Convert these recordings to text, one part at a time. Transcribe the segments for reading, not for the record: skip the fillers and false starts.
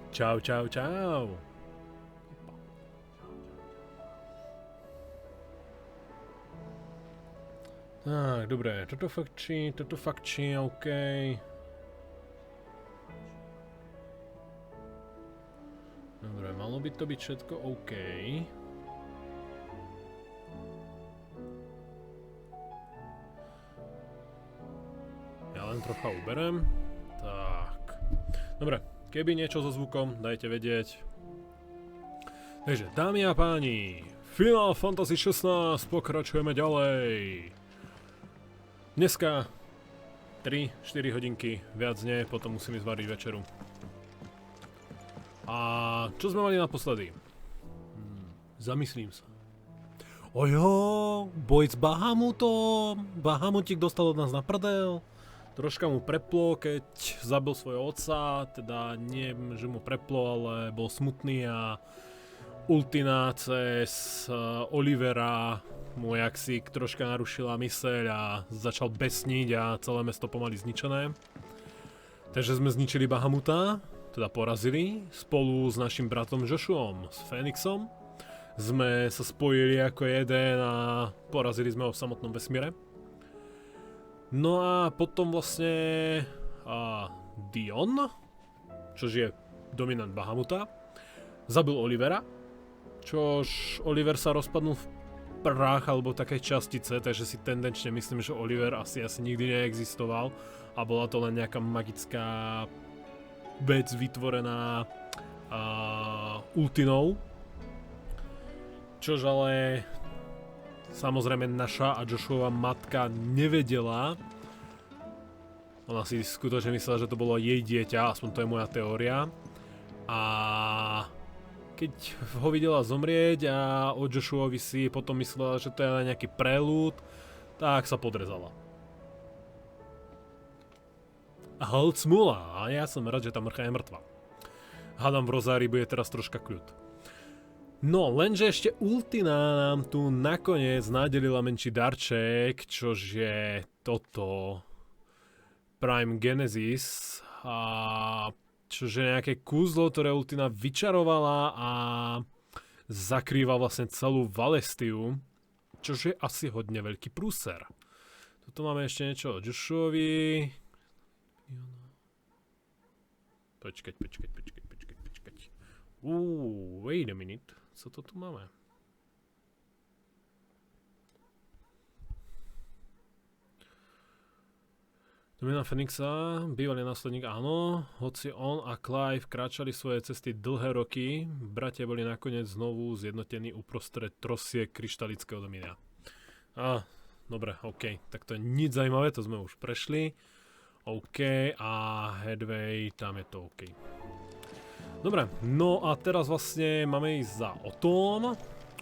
Čau, čau, čau. Tak, dobré, toto fakčí, OK. Dobre, malo by to byť všetko OK. Ja len trocha uberem. Tak. Dobre, keby niečo so zvukom, dajte vedieť. Takže, dámy a páni, finál Fantasy 16, pokračujeme ďalej. Dneska 3-4 hodinky, viac nie, potom musím ísť variť večeru. A čo sme mali naposledy? Zamyslím sa. Ojo, boj s Bahamutom. Bahamutík dostal od nás na prdel. Troška mu preplo, keď zabil svojho otca. Teda nie, že mu preplo, ale bol smutný a Ultina cez Olivera mu jaksík troška narušila myseľ a začal besniť a celé mesto pomaly zničené. Takže sme zničili Bahamuta, teda porazili, spolu s našim bratom Joshuom, s Fénixom. Sme sa spojili ako jeden a porazili sme ho v samotnom vesmíre. No a potom vlastne Dion, čož je dominant Bahamuta, zabil Olivera, čož Oliver sa rozpadnul v prach alebo také častice, takže si tendenčne myslím, že Oliver asi nikdy neexistoval a bola to len nejaká magická vec vytvorená Ultinou. Čož ale samozrejme naša a Joshuova matka nevedela. Ona si skutočne myslela, že to bolo jej dieťa, aspoň to je moja teória. A keď ho videla zomrieť a o Joshuovi si potom myslela, že to je nejaký prelúd, tak sa podrezala. A hold smula, a ja som rád, že tá mrcha je mŕtva. Hádam, v Rozári bude teraz troška kľud. No, lenže ešte Ultina nám tu nakoniec nadelila menší darček, čož je toto Prime Genesis, a čož je nejaké kúzlo, ktoré Ultina vyčarovala a zakrýva vlastne celú Valestiu, čož je asi hodne veľký prúser. Tuto máme ešte niečo o Joshuovi. Počkať. Wait a minute. Co to tu máme? Dominant Fénixa, bývalý následník, áno, hoci on a Clive kráčali svoje cesty dlhé roky, bratia boli nakoniec znovu zjednotení uprostred trosiek kryštalického dominia. Dobre, OK, tak to je nič zaujímavé, to sme už prešli. OK, a Headway, tam je to OK. Dobre, no a teraz vlastne máme ísť za Otom.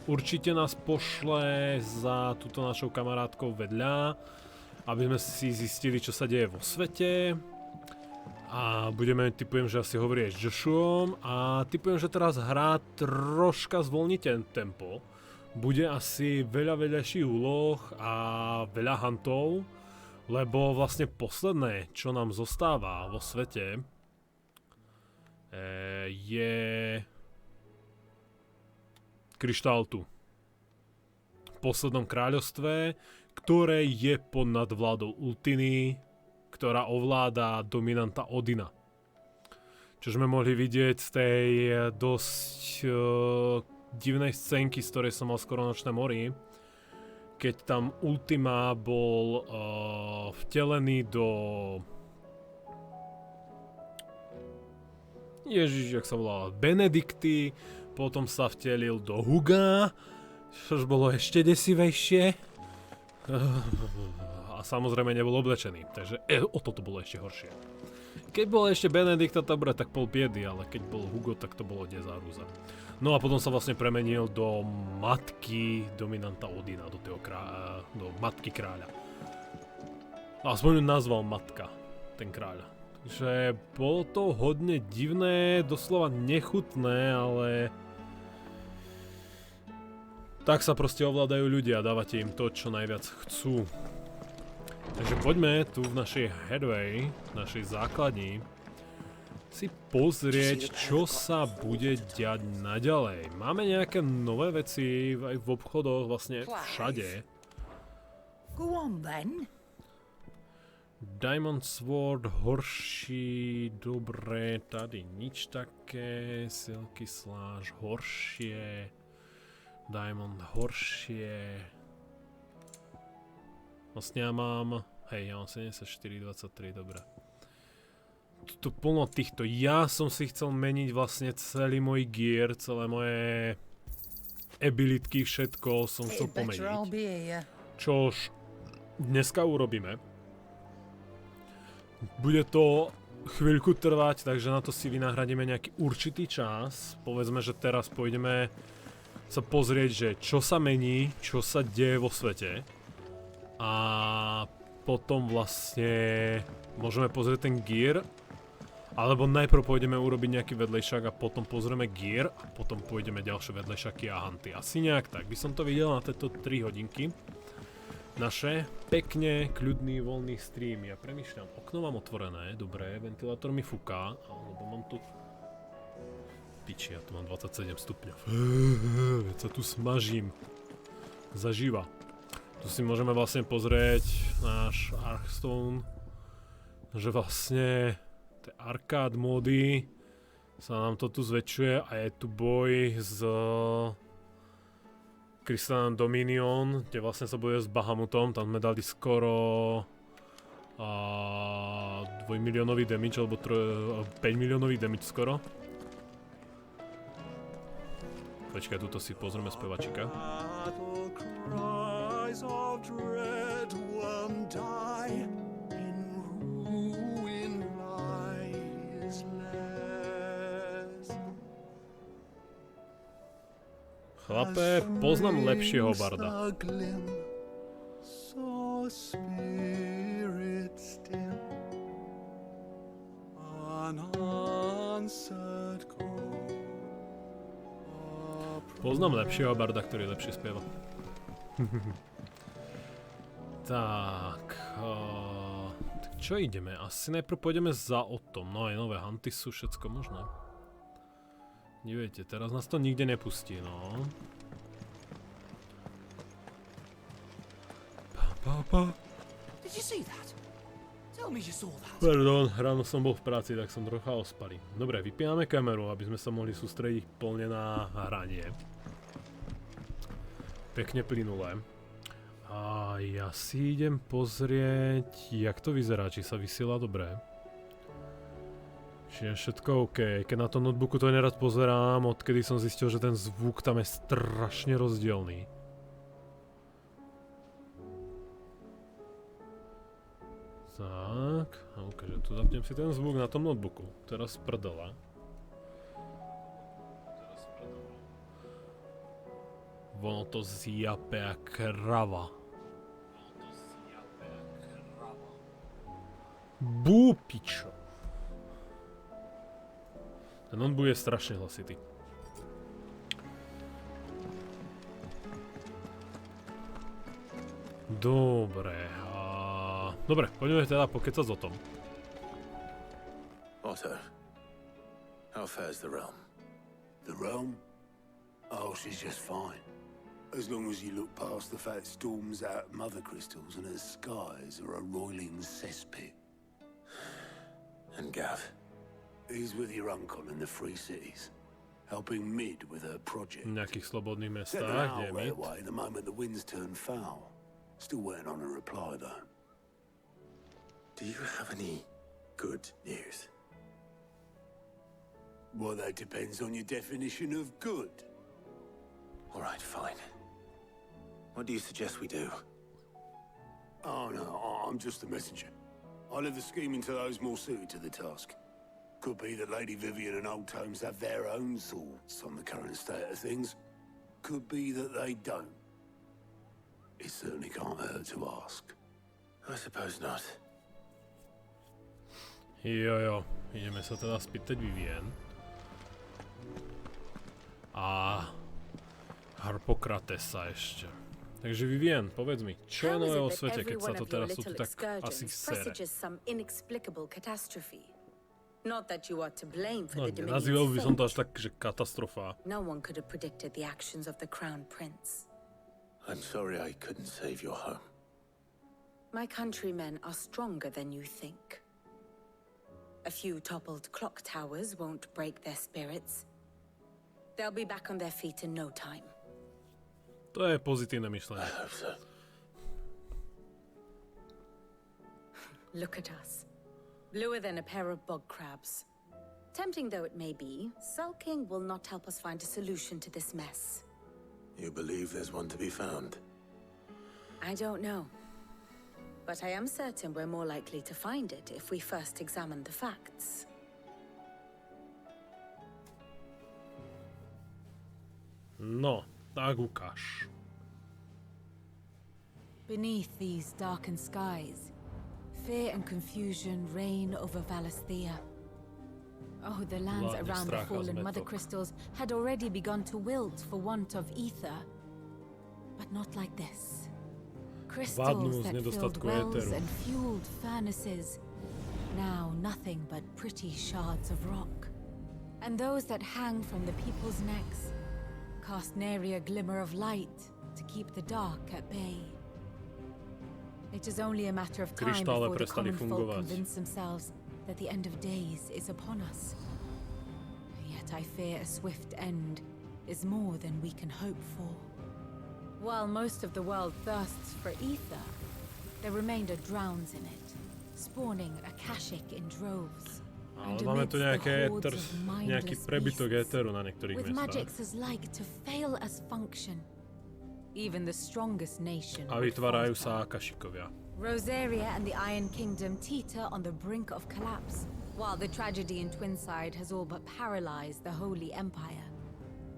Určite nás pošle za túto našou kamarátkou vedľa, aby sme si zistili, čo sa deje vo svete. A budeme, typujem, že asi hovorí s Joshuom. A typujem, že teraz hra troška zvolní ten tempo. Bude asi veľa vedľajších úloh a veľa huntov. Lebo vlastne posledné, čo nám zostáva vo svete, je kryštál tu. V poslednom kráľovstve, ktoré je pod nadvládou Ultiny, ktorá ovláda dominanta Odina. Čo sme mohli vidieť z tej dosť divnej scénky, z ktorej som mal skoro nočné mori, keď tam Ultima bol vtelený do Ježiš, jak sa volala, Benedikty, potom sa vtelil do Huga, čož bolo ešte desivejšie. A samozrejme nebol oblečený, takže o toto bolo ešte horšie. Keď bol ešte Benedikta, dobre, tak pol biedy, ale keď bol Hugo, tak to bolo dezárúza. No a potom sa vlastne premenil do matky dominanta Odina, do matky kráľa. Aspoň ju nazval matka, ten kráľ. Takže bolo to hodne divné, doslova nechutné, ale tak sa proste ovládajú ľudia, dávate im to, čo najviac chcú. Takže poďme tu v našej headway, v našej základni si pozrieť, čo sa bude diať naďalej. Máme nejaké nové veci aj v obchodoch, vlastne všade. Diamond Sword, horší, dobre, tady nič také, Silky Slash, horšie, Diamond, horšie. Vlastne ja mám 74,23, dobre. Tu plno týchto. Ja som si chcel meniť vlastne celý môj gear, celé moje abilitky, všetko som chcel pomeniť. Čož dneska urobíme. Bude to chvíľku trvať, takže na to si vynahradíme nejaký určitý čas. Povedzme, že teraz pôjdeme sa pozrieť, že čo sa mení, čo sa deje vo svete. A potom vlastne môžeme pozrieť ten gear. Alebo najprv pôjdeme urobiť nejaký vedlejšak a potom pozrieme gear a potom pôjdeme ďalšie vedlejšaky a hunty. Asi nejak tak. By som to videl na tieto 3 hodinky. Naše pekne kľudný voľný stream. Ja premýšľam, okno mám otvorené, dobre, ventilátor mi fúka, alebo mám tu... Piči, ja tu mám 27 stupňov. Veď sa tu smažím. Zaživa. Tu si môžeme vlastne pozrieť náš Arkstone, že vlastne tie arkád módy sa nám to tu zväčšuje a je tu boj s Crystalline Dominion, kde vlastne sa bojuje s Bahamutom, tam sme dali skoro 2 miliónový damage, alebo 5 miliónový damage skoro. Počkaj, tuto si pozrieme spevačika. Chlape, poznám lepšieho barda. Poznám lepšieho barda, ktorý lepšie spieva. Tak, čo ideme? Asi najprv pôjdeme za Otom. No aj nové hunty sú všetko možné. Dívejte, teraz nás to nikde nepustí, no. Pardon, ráno som bol v práci, tak som trocha ospalý. Dobre, vypíname kameru, aby sme sa mohli sústrediť plne na hranie. Pekne plynulé. A ja si idem pozrieť, jak to vyzerá, či sa vysiela dobre. Čiže všetko OK. Keď na tom notebooku to nerad pozerám, odkedy som zistil, že ten zvuk tam je strašne rozdielný. Tak, OK, že tu zapnem si ten zvuk na tom notebooku. Teraz prdela. Ono to zjape jak krava. Bú, pičo. Ten on bude strašne hlasitý. Dobre, dobre, poďme teda pokecať o tom. Otto, how fares the realm? The realm? Oh, she's just fine. As long as you look past the fat storms out mother crystals and her skies are a roiling cesspit. And Gav? He's with your uncle in the Free Cities, helping Mid with her project. V nejakých slobodných mestách, kde je Mid. The moment the winds turn foul. Still waiting on a reply though. Do you have any good news? Well, that depends on your definition of good. All right, fine. What do you suggest we do? Oh no, I'm just a messenger. I'll leave the scheming to those more suited to the task. Could be that Lady Vivian and Old Tomes have their own thoughts on the current state of things. Could be that they don't. It certainly can't hurt to ask. I suppose not. Jo, ideme sa teda spýtať Vivian. A Harpokratesa ešte. Takže Vivian, povedz mi, čo je nové vo svete, keď sa to teraz tu tak asi sere? Not that you are to blame for No, the nenazýval by som Dominion's to až fate. tak, že katastrofa. No one could have predicted the actions of the Crown Prince. I'm sorry I couldn't save your home. My countrymen are stronger than you think. A few toppled clock towers won't break their spirits. They'll be back on their feet in no time. To je pozitívne myšlenie. I hope so. Look at us. Bluer than a pair of bog crabs. Tempting though it may be, sulking will not help us find a solution to this mess. You believe there's one to be found? I don't know. But I am certain we're more likely to find it if we first examine the facts. No, tak ukáž. Beneath these darkened skies, fear and confusion reign over Valisthea. Oh, the lands Vládne around the strach a fallen mother zmätok. crystals had already begun to wilt for want of ether. But not like this. Vládnu Crystals z that filled nedostatku wells éteru. and fueled furnaces, now nothing but pretty shards of rock. And those that hang from the people's necks cast nary a glimmer of light to keep the dark at bay. It is only a matter of time Kryštále before the prestali common folk fungovať. convince themselves that the end of days is upon us. Yet I fear a swift end is more than we can hope for. While most of the world thirsts for ether, the remainder drowns in it, spawning akashic in droves. Ale And máme amidst tu the nejaký hordes éter, of nejaký mindless prebytok beasts, éteru na niektorých with miestach. magics as like to fail as function. Even the strongest nation A would vytvárajú falter. sa akašikovia. Rosaria and the Iron Kingdom teeter on the brink of collapse, while the tragedy in Twinside has all but paralyzed the Holy Empire.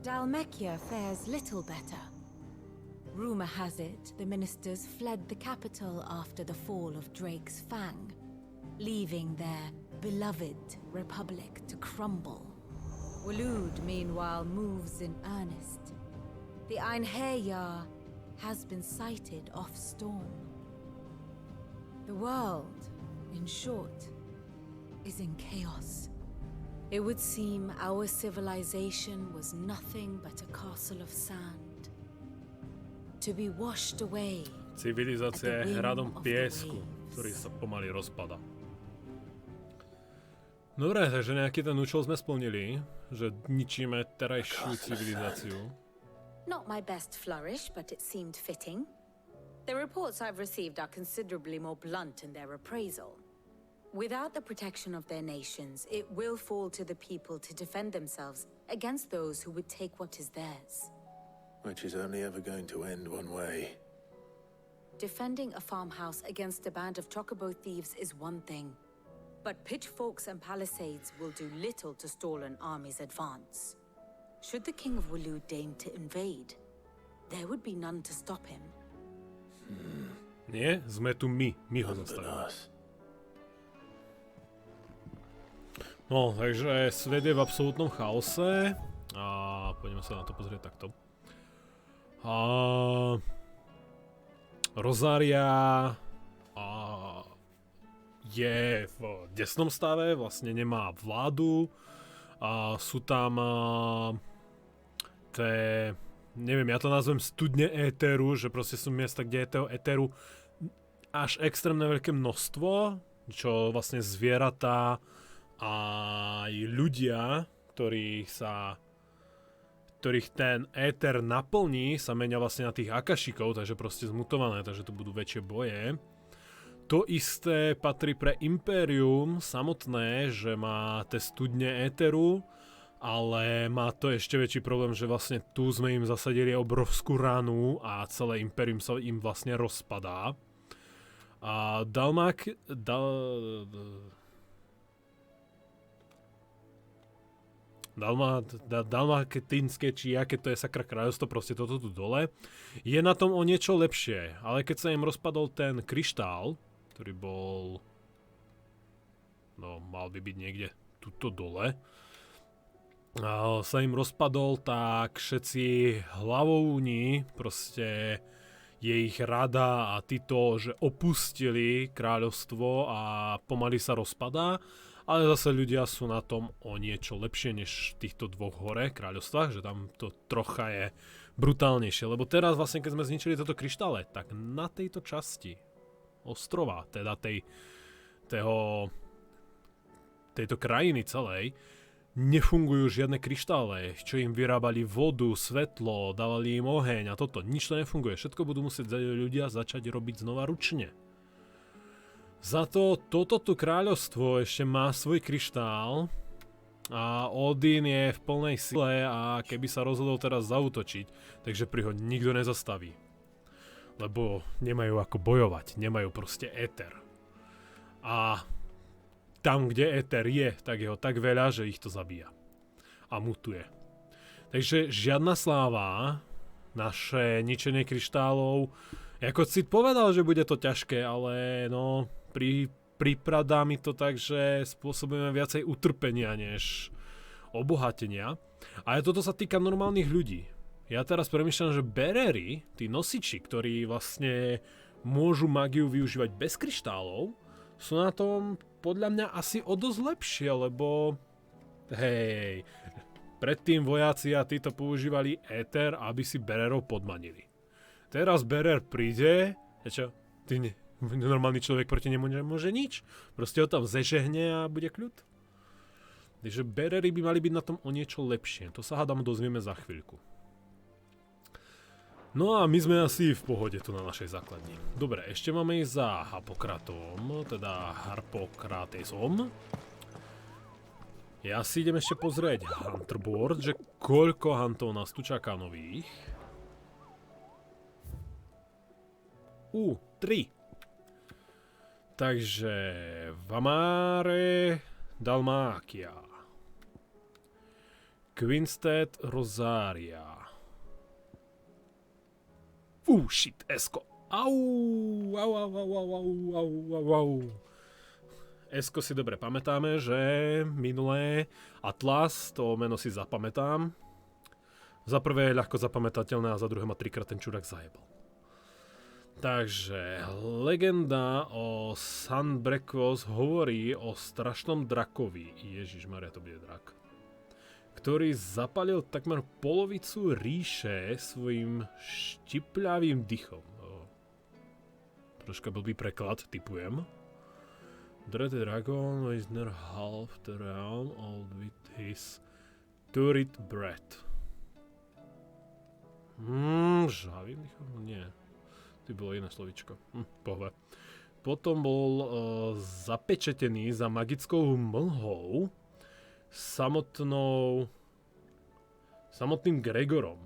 Dalmekia fares little better. Rumor has it the ministers fled the capital after the fall of Drake's Fang, leaving their beloved republic to crumble. Waloed, meanwhile, moves in earnest. The Einherjar has been sighted off Storm. The world, in short, is in chaos. It would seem our civilization was nothing but a castle of sand, to be washed away. Civilizácia At je the whim hradom of the piesku, waves. ktorý sa pomaly rozpada. Dobre, takže nejaký ten účel sme splnili, že ničíme terajšiu civilizáciu. Not my best flourish, but it seemed fitting. The reports I've received are considerably more blunt in their appraisal. Without the protection of their nations, it will fall to the people to defend themselves against those who would take what is theirs. Which is only ever going to end one way. Defending a farmhouse against a band of chocobo thieves is one thing, but pitchforks and palisades will do little to stall an army's advance. Should the King of Waloed deign to invade, there would be none to stop him. Nie, sme tu my ho None but zastavíme. us. No, takže svet je v absolútnom chaose a poďme sa na to pozrieť takto. A Rosaria je v desnom stave, vlastne nemá vládu a sú tam neviem, ja to nazvem studne éteru, že proste sú miesta, kde je toho éteru až extrémne veľké množstvo, čo vlastne zvieratá a aj ľudia, ktorých ten éter naplní, sa menia vlastne na tých akašikov, takže proste zmutované, takže to budú väčšie boje. To isté patrí pre Impérium samotné, že má tie studne éteru, ale má to ešte väčší problém, že vlastne tu sme im zasadili obrovskú ranu a celé Impérium sa im vlastne rozpadá. A Dalmatinské, či aké to je sakra kráľovstvo, proste toto tu dole, je na tom o niečo lepšie, ale keď sa im rozpadol ten kryštál, ktorý bol, no mal by byť niekde tuto dole, sa im rozpadol, tak všetci hlavovní proste je ich rada a títo, že opustili kráľovstvo a pomaly sa rozpadá, ale zase ľudia sú na tom o niečo lepšie než v týchto dvoch hore kráľovstvách, že tam to trocha je brutálnejšie, lebo teraz vlastne keď sme zničili toto kryštále, tak na tejto časti ostrova, teda tejto krajiny celej, nefungujú žiadne kryštále, čo im vyrábali vodu, svetlo, dávali im oheň a toto. Nič to nefunguje. Všetko budú musieť ľudia začať robiť znova ručne. Za to toto tu kráľovstvo ešte má svoj kryštál a Odin je v plnej sile a keby sa rozhodol teraz zaútočiť, takže pri ho nikto nezastaví. Lebo nemajú ako bojovať, nemajú proste éter. A tam, kde éter je, tak je ho tak veľa, že ich to zabíja. A mutuje. Takže žiadna sláva, naše ničenie kryštálov. Ako Cid povedal, že bude to ťažké, ale no, pripadá mi to tak, že spôsobujeme viacej utrpenia, než obohatenia. A toto sa týka normálnych ľudí. Ja teraz premýšľam, že berery, tí nosiči, ktorí vlastne môžu magiu využívať bez kryštálov, sú na tom podľa mňa asi o dosť lepšie, lebo hej, predtým vojaci a títo používali éter, aby si bererov podmanili. Teraz berer príde, čo? Normálny človek proti nemu nemôže nič. Proste ho tam zežehne a bude kľud. Takže berery by mali byť na tom o niečo lepšie. To sa hádam dozvieme za chvíľku. No a my sme asi v pohode tu na našej základni. Dobre, ešte máme ísť za Harpokratom, teda Harpokratesom. Ja si idem ešte pozrieť Hunterboard, že koľko huntov nás tu čaká nových. 3. Takže Vamare, Dalmákia, Quinstead, Rosaria. Shit, Esko. Au. Esko si dobre pamätáme, že minulé Atlas, to meno si zapamätám. Za prvé je ľahko zapamätateľné a za druhé ma 3-krát ten čurák zajebal. Takže legenda o Sunbreakfast hovorí o strašnom drakovi. Ježišmaria, to bude drak. Ktorý zapalil takmer polovicu ríše svojim štipľavým dychom. Troška blbý preklad, typujem. Dread dragon is near half the realm old with his turret breath. Žhavým dychom? Nie. To bolo iné slovíčko. Pohľad. Potom bol zapečetený za magickou mlhou samotným Gregorom.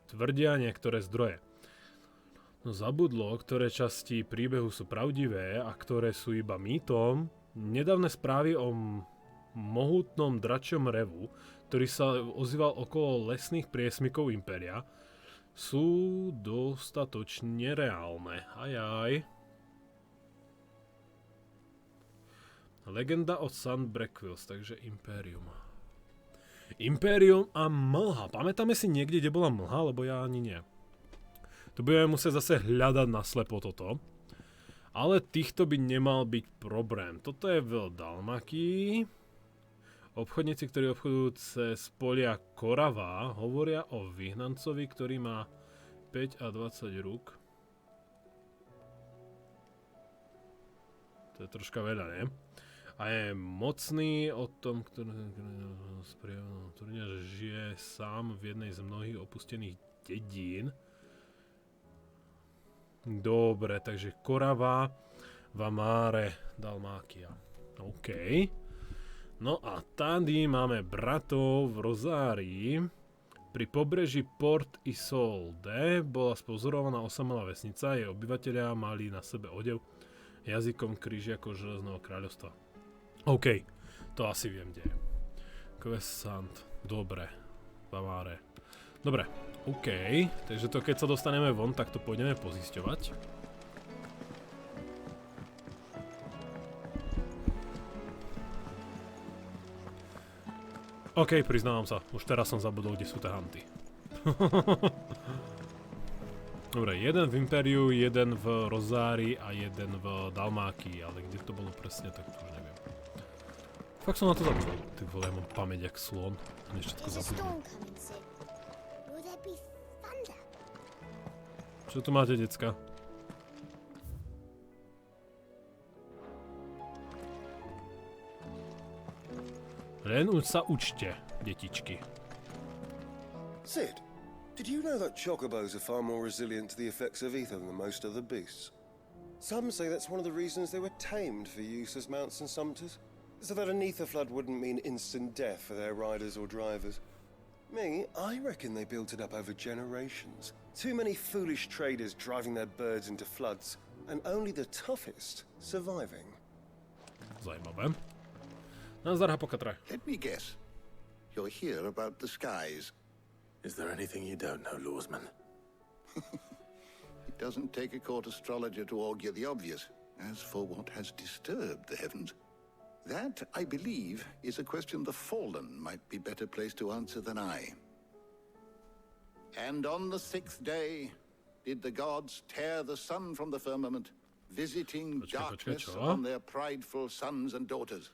Tvrdia niektoré zdroje. No zabudlo, ktoré časti príbehu sú pravdivé a ktoré sú iba mýtom. Nedávne správy o mohutnom dračom revu, ktorý sa ozýval okolo lesných priesmykov Impéria, sú dostatočne reálne. Ajaj. Legenda o Sunbreakfast, takže Impérium. Impérium a mlha. Pamätáme si niekde, kde bola mlha, lebo ja ani nie. To budeme musieť zase hľadať naslepo toto. Ale týchto by nemal byť problém. Toto je veľa Dalmáky. Obchodníci, ktorí obchodujú cez polia Korava, hovoria o vyhnancovi, ktorý má 5 a 20 rúk. To je troška veľa, nie? A je mocný o tom, ktorý tvrdia, že žije sám v jednej z mnohých opustených dedín. Dobre, takže Korava, Vamare, Dalmákia. OK. No a tady máme bratov v Rozárii. Pri pobreží Port Isolde bola spozorovaná osamelá vesnica, jej obyvatelia mali na sebe odev jazykom krížiakov Železného kráľovstva. OK, to asi viem, kde je. Quest, dobre, Vamare. Dobre, OK, takže to keď sa dostaneme von, tak to pôjdeme pozisťovať. OK, priznávam sa, už teraz som zabudol, kde sú tie hunty. Dobre, jeden v Impériu, jeden v Rozári a jeden v Dalmákii, ale kde to bolo presne, tak to už neviem. Fakt som na to zabudol. Ty vole, ja mám pamäť jak slon. Mne všetko zabudol. Čo tu máte, decka? Len sa učte, detičky. Sid, did you know that chocobos are far more resilient to the effects of ether than most other beasts? Some say that's one of the reasons they were tamed for use as mounts and sumpters, so that an ether flood wouldn't mean instant death for their riders or drivers. Me, I reckon they built it up over generations. Too many foolish traders driving their birds into floods, and only the toughest surviving. Zajímavé. Nazdar, Hapokatre. Let me guess. You're here about the skies. Is there anything you don't know, Lawsman? It doesn't take a court astrologer to augur the obvious. As for what has disturbed the heavens, that, I believe, is a question the Fallen might be better placed to answer than I. And on the 6th day, did the gods tear the sun from the firmament, visiting darkness on their prideful sons and daughters.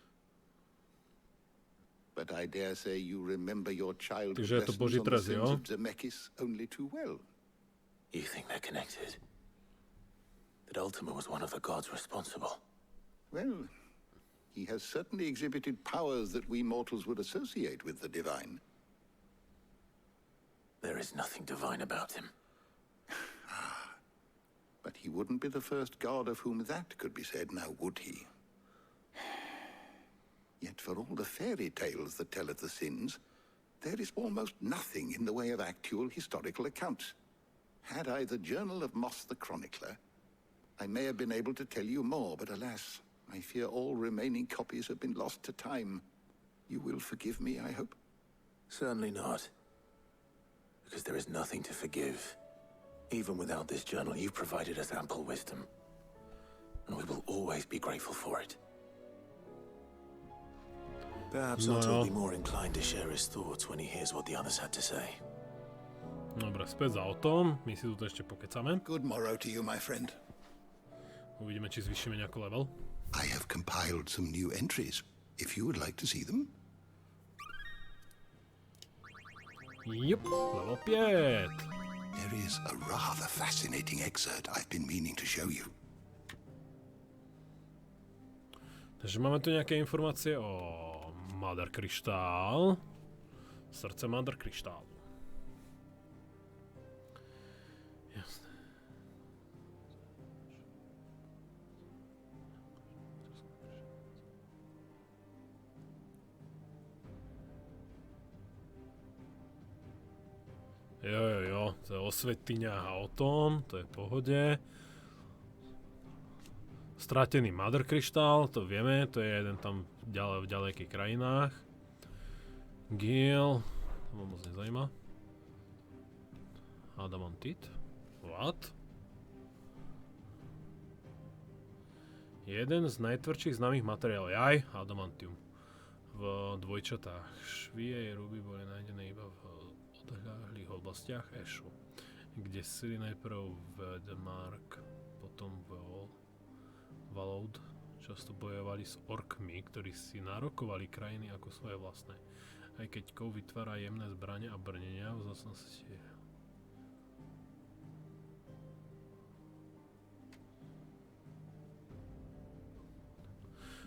But I dare say you remember your childhood lessons on the sins of Zemeckis only too well. You think they're connected? That Ultima was one of the gods responsible? Well, he has certainly exhibited powers that we mortals would associate with the divine. There is nothing divine about him. But he wouldn't be the first god of whom that could be said, now would he? Yet for all the fairy tales that tell of the sins, there is almost nothing in the way of actual historical accounts. Had I the Journal of Moss the Chronicler, I may have been able to tell you more, but alas, I fear all remaining copies have been lost to time. You will forgive me, I hope? Certainly not. Because there is nothing to forgive. Even without this journal, you've provided us ample wisdom. And we will always be grateful for it. Perhaps Otto will be more inclined to share his thoughts when he hears what the others had to say. Dobre, späť za Otom. My si tu ešte pokecame. Good morrow to you, my friend. Uvidíme, či zvýšime nejaký level. I have compiled some new entries, if you would like to see them. Jup, level 5. There is a rather fascinating excerpt I've been meaning to show you. Takže máme tu nejaké informácie o Mother Kryštál. Srdce Mother Kryštálu. Jasné. Jo, to je o svetiňách a o tom, to je v pohode. Stratený Mother Kryštál, to vieme, to je jeden tam v ďalekých krajinách. Gil, to ma moc nezajíma. Adamantit, what? Jeden z najtvrdších známych materiálov, jaj, adamantium. V dvojčatách. Švie a ruby boli nájdené iba v odhľahlých oblastiach Ashu, kde sily najprv Vedmark, potom Valoud často bojovali s orkmi, ktorí si nárokovali krajiny ako svoje vlastné. Aj keď kov vytvára jemné zbrane a brnenia, v zásnosti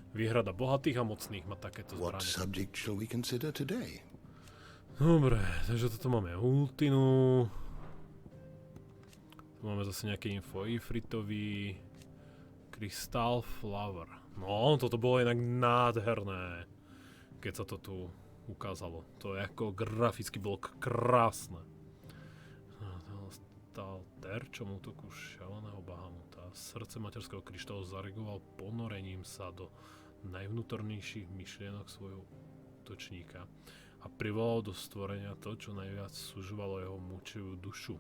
výhrada bohatých a mocných má takéto zbrane. What subject shall we consider today? Dobre, takže toto máme Ultinu. Tu máme zase nejaké info Ifritový. Crystal Flower. No, toto bolo inak nádherné, keď sa to tu ukázalo. To je ako graficky bolo krásne. Stalter, čo mu útoku šialeného Bahamuta. Srdce materského kryštálu zareagoval ponorením sa do najvnútornejších myšlienok svojho útočníka a privolal do stvorenia to, čo najviac sužovalo jeho mučivú dušu.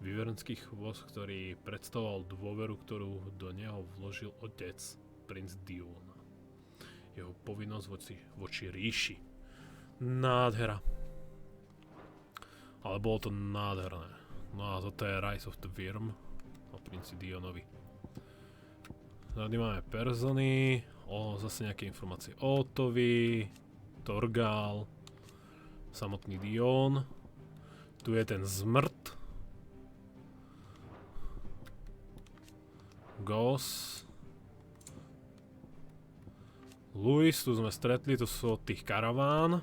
Vyvernský chvost, ktorý predstavoval dôveru, ktorú do neho vložil otec, princ Dion. Jeho povinnosť voči ríši. Nádhera. Ale bolo to nádherné. No a toto je Rise of the Worm o princi Dionovi. Tady máme persony, zase nejaké informácie o Otovi, Torgal, samotný Dion. Tu je ten zmrt. Gos. Luis, tu sme stretli, to sú od tých karaván.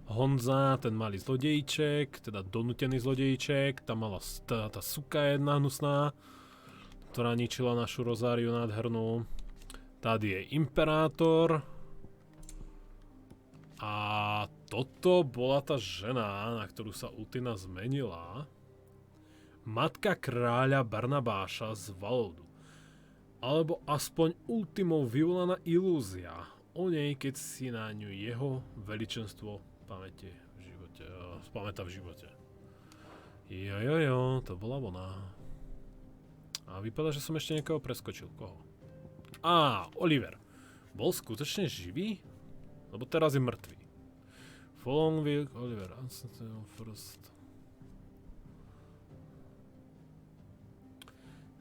Honza, ten malý zlodejček, teda donútený zlodejček. Tam mala tá suka jedna hnusná, ktorá ničila našu rozáriu nádhernú. Tady je Imperátor. A toto bola tá žena, na ktorú sa Ultina zmenila. Matka kráľa Barnabáša z Valódu. Alebo aspoň Ultimou vyvolaná ilúzia o nej, keď si na ňu jeho veličenstvo spamätá v živote. Jo, to bola ona. A vypadá, že som ešte niekoho preskočil. Koho? Oliver. Bol skutočne živý? Lebo teraz je mŕtvý. Following Oliver. First.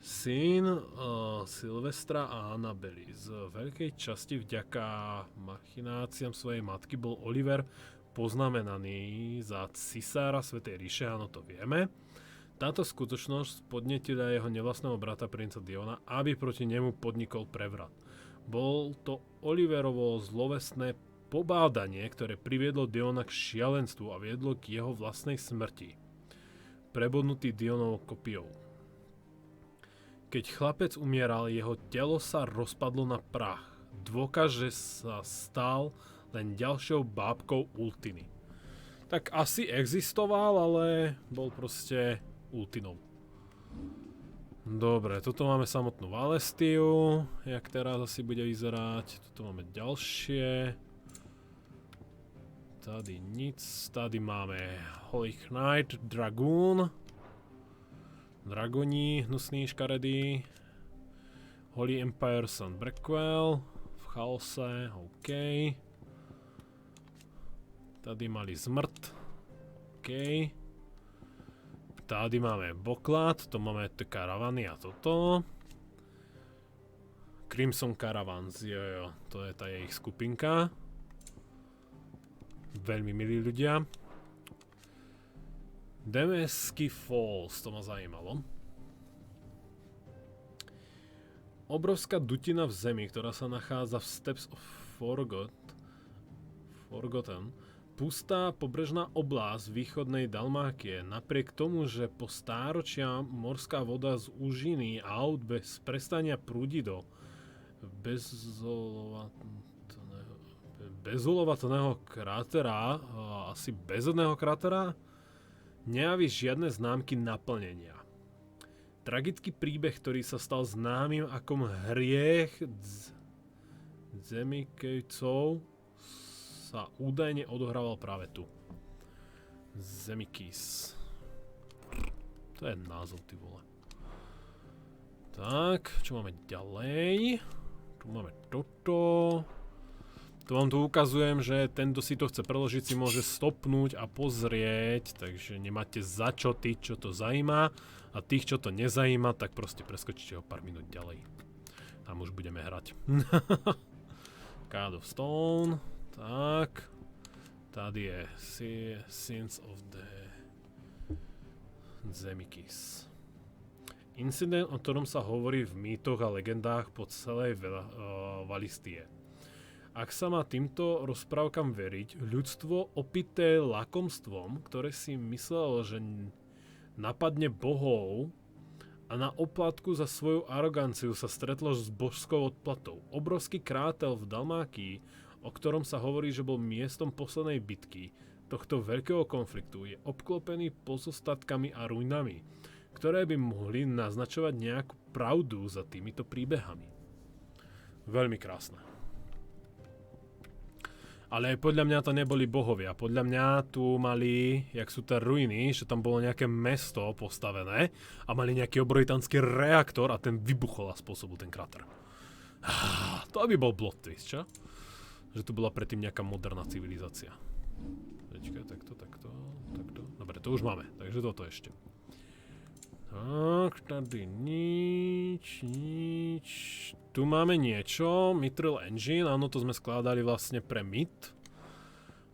Syn Silvestra a Annabely. Z veľkej časti vďaka machináciám svojej matky bol Oliver poznamenaný za cisára Svätej ríše, áno, to vieme. Táto skutočnosť podnetila jeho nevlastného brata princa Diona, aby proti nemu podnikol prevrat. Bol to Oliverovo zlovestné pobádanie, ktoré priviedlo Diona k šialenstvu a viedlo k jeho vlastnej smrti. Prebodnutý Dionovou kopiou. Keď chlapec umieral, jeho telo sa rozpadlo na prach. Dôkaz, že sa stal len ďalšou bábkou Ultiny. Tak asi existoval, ale bol proste Ultinou. Dobre, toto máme samotnú Valestiu, jak teraz asi bude vyzerať. Toto máme ďalšie. Tady nic, tady máme Holy Knight, Dragoon. Dragoni, hnusný, škaredý. Holy Empire Sun Brackwell. V chaose, OK. Tady mali zmrt. OK. Tady máme Boklad, to máme karavany a toto. Crimson Caravans, jo, to je tá ich skupinka. Veľmi milí ľudia. Demesky Falls, to ma zajímalo. Obrovská dutina v zemi, ktorá sa nachádza v Steppes of Forgotten. Pustá pobrežná oblasť východnej Dalmákie. Napriek tomu, že po stáročia morská voda z úžiny aut bez prestania prúdi do bezolovatného krátera, asi bezodného krátera, nejaví žiadne známky naplnenia. Tragický príbeh, ktorý sa stal známym ako hriech Zemikejcov, sa údajne odohrával práve tu. Zemikis. To je názov, ty vole. Tak, čo máme ďalej? Tu máme toto. Tu vám tu ukazujem, že ten, kto si to chce preložiť, si môže stopnúť a pozrieť, takže nemáte za čo tí, čo to zajíma, a tých, čo to nezajíma, tak proste preskočíte ho pár minút ďalej. Tam už budeme hrať. Card of Stone. Tak. Tady je Sins of the Zemikis. Incident, o ktorom sa hovorí v mýtoch a legendách po celej Valistie. Ak sa má týmto rozprávkam veriť, ľudstvo opité lakomstvom, ktoré si myslelo, že napadne bohov, a na oplatku za svoju aroganciu sa stretlo s božskou odplatou. Obrovský kráter v Dalmákii, o ktorom sa hovorí, že bol miestom poslednej bitky tohto veľkého konfliktu, je obklopený pozostatkami a ruinami, ktoré by mohli naznačovať nejakú pravdu za týmito príbehami. Veľmi krásne. Ale aj podľa mňa to neboli bohovia. Podľa mňa tu mali, jak sú tie ruiny, že tam bolo nejaké mesto postavené a mali nejaký obrovitánsky reaktor a ten vybuchol a spôsobil ten kráter. To by bol plot twist, čo? Že tu bola predtým nejaká moderná civilizácia. Počkaj, takto. Dobre, to už máme, takže toto ešte. Tak, tady nič. Tu máme niečo, Mithril Engine, áno, to sme skládali vlastne pre Myth.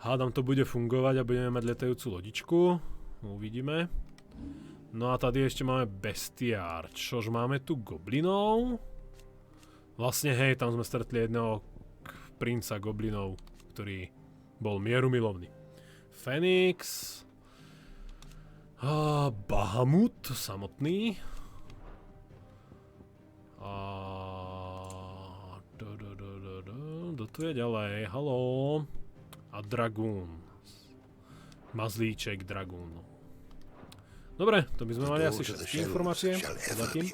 Hádam, to bude fungovať a budeme mať letajúcu lodičku. Uvidíme. No a tady ešte máme bestiár, čož máme tu goblinov. Vlastne hej, tam sme stretli jedného princa goblinov, ktorý bol mierumilovný. Fenix. Bahamut samotný. Kto tu je ďalej? Haló. A Dragoon. Mazlíček Dragoon. Dobre, to by sme mali asi všetky informácie. Zatím.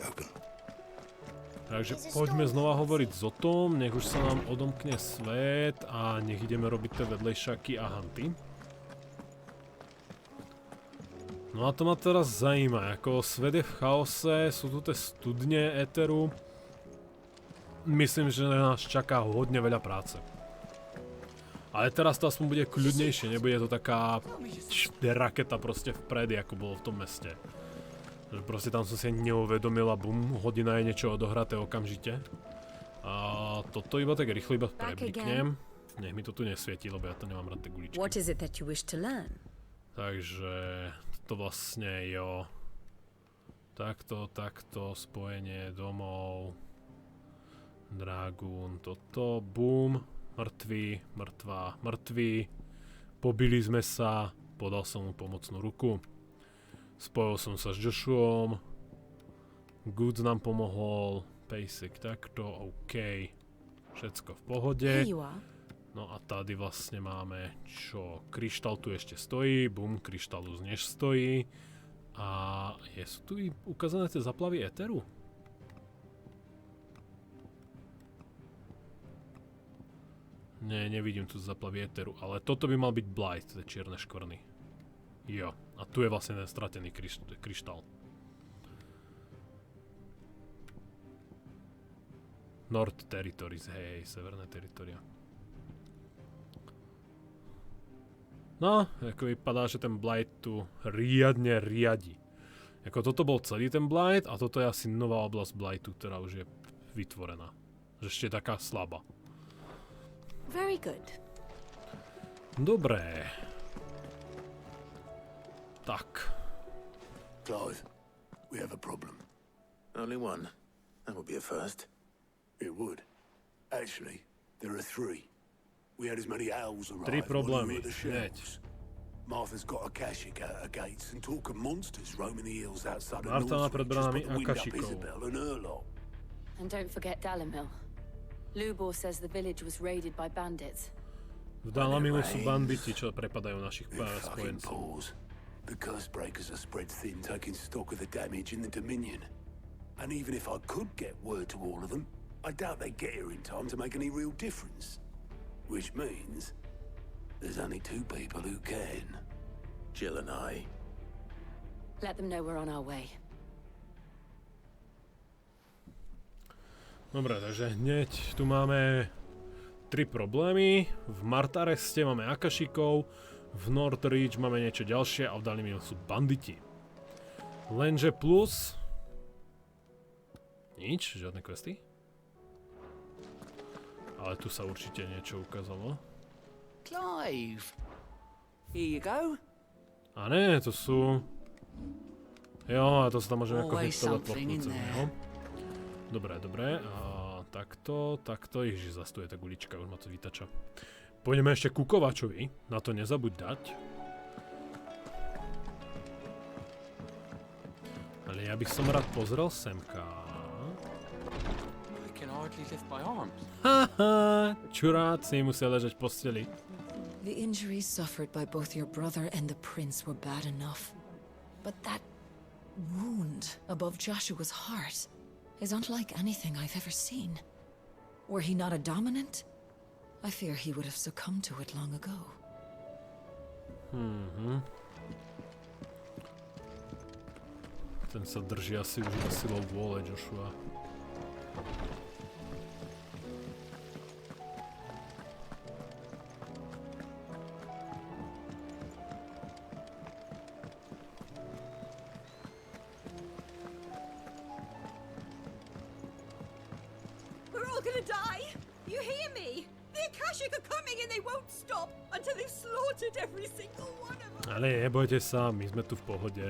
Takže poďme znova hovoriť s Zotom, nech už sa nám odomkne svet a nech ideme robiť tie vedlejšaky a hunty. No a to ma teraz zaujíma, ako svet je v chaose, sú tu tie studne éteru. Myslím, že nás čaká hodne veľa práce. Ale teraz to aspoň bude kľudnejšie, nebude to taká raketa proste vpredy, ako bolo v tom meste. Že proste tam som si neuvedomil a bum, hodina je niečo odohraté okamžite. A toto iba tak rýchlo iba prebliknem. Nech mi to tu nesvieti, lebo ja to nemám rád tie guličky. Takže to vlastne jo. Takto, spojenie domov. Dragoon, toto, boom. Mŕtvý, mŕtva, mŕtvý. Pobili sme sa, podal som mu pomocnú ruku. Spojil som sa s Joshuom. Goods nám pomohol. Basic, takto, OK. Všetko v pohode. No a tady vlastne máme čo? Kryštál tu ešte stojí, bum, kryštál už nestojí. A sú tu ukázané tie zaplavy éteru? Nie, nevidím tu zaplavy éteru, ale toto by mal byť Blight, tie čierne škvrny. Jo, a tu je vlastne ten stratený kryštál. North Territories, hej, severné teritoria. No, ako vypadá, že ten Blight tu riadne riadi. Ako toto bol celý ten Blight a toto je asi nová oblasť Blightu, ktorá už je vytvorená. Že ešte je taká slabá. Very good. Dobré. Tak. Clive, we have a problem. Only one. That would be a first. It would. Actually, there are three. We had as many owls arrive. Tri problémy. Martha's got a Akashic out her gates and talk of monsters roaming the hills outside of Martha má pred bránami Akashikov. Akashikov. And don't forget Dalimil. Lubor says the village was raided by bandits. V Dalamilu sú banditi, čo prepadajú našich spojencov. The curse breakers are spread thin, taking stock of the damage in the Dominion. And even if I could get word to all of them, I doubt they'd get here in time to make any real difference. Which means there's only two people who can. Jill and I. Let them know we're on our way. Dobre, takže hneď tu máme 3 problémy. V Martareste máme Akashikov, v Northreach máme niečo ďalšie a v Dalimil sú banditi. Lenže plus... Nič, žiadne questy. Ale tu sa určite niečo ukázalo. Clive, here you go. A ne, to sú... Jo, a to sa tam môžeme ako hneď teleportnúť cez neho. Dobre. A takto. Ježiš, zase tu je tá gulička, už ma to vytača. Pôjdeme ešte ku Kovačovi, na to nezabuď dať. Ale ja bych som rád pozrel semka. Haha, čuráci musia ležať v posteli. The injuries suffered by both your brother and the prince were bad enough. But that wound above Joshua's heart is unlike anything I've ever seen. Were he not a dominant, I fear he would have succumbed to it long ago. Ten sa drží asi už iba silou vôle, Joshua. gonna die. You hear me? The Akashic are coming and they won't stop until they've slaughtered every single one of us. Ale nebojte sa, my sme tu v pohode.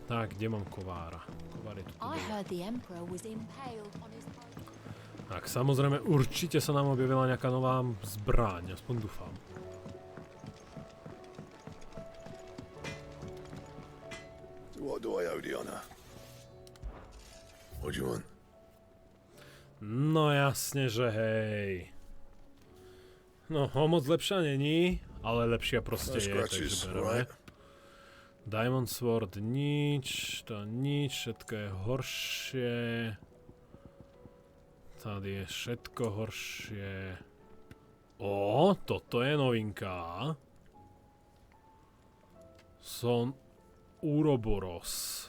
Tak, kde mám kovára? Kovár je tu. I heard the Emperor was impaled on his... Tak, samozrejme, určite sa nám objavila nejaká nová zbraň, aspoň dúfam. What do I owe the honor? What do you want? No jasne, že hej. No, o moc lepšia není, ale lepšia proste je, takže bereme. Diamond Sword nič, to nič, všetko je horšie. Tady je všetko horšie. O, toto je novinka. Son Uroboros.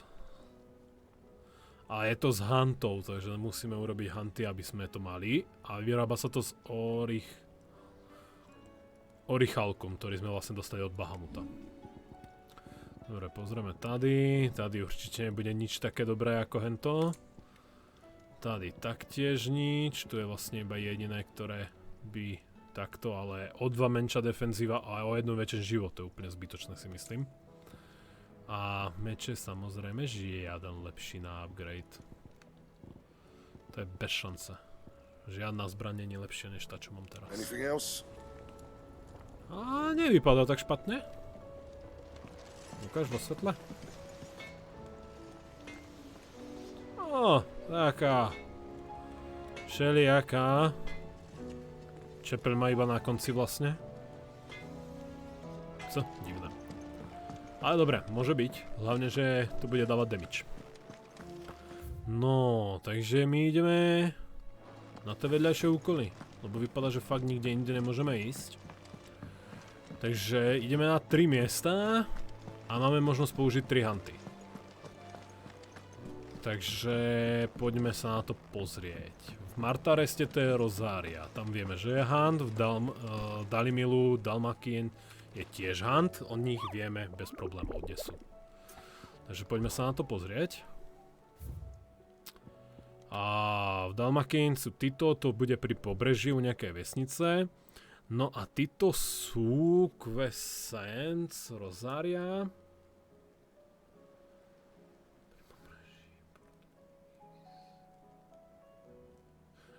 A je to z Huntov, takže musíme urobiť Hunty, aby sme to mali. A vyrába sa to s orichalkom, ktorý sme vlastne dostali od Bahamuta. Dobre, pozrieme tady. Tady určite nebude nič také dobré ako hento. Tady taktiež nič. Tu je vlastne iba jediné, ktoré by takto, ale o 2 menšia defenzíva a o 1 väčšin život. To je úplne zbytočné, si myslím. A meče samozrejme žiaden lepší na upgrade. To je bez šance. Žiadna zbraň nie je lepšia než tá, čo mám teraz. A nevypadá tak špatne. Ukáž vo svetle. Ó, taká. Všelijaká. Čepeľ má iba na konci vlastne. Co? Divné. Ale dobre, môže byť. Hlavne, že to bude dávať damage. No, takže my ideme na tie vedľajšie úkoly. Lebo vypadá, že fakt nikde inde nemôžeme ísť. Takže ideme na 3 miesta a máme možnosť použiť 3 hunty. Takže poďme sa na to pozrieť. V Martareste to je Rozária. Tam vieme, že je hunt. V Dalimilu, Dalmakien je tiež hunt. O nich vieme bez problémov, kde sú. Takže poďme sa na to pozrieť. A v Dalmakien sú títo, to bude pri pobreží u nejakej vesnice. No a títo sú Quesens, Rozária.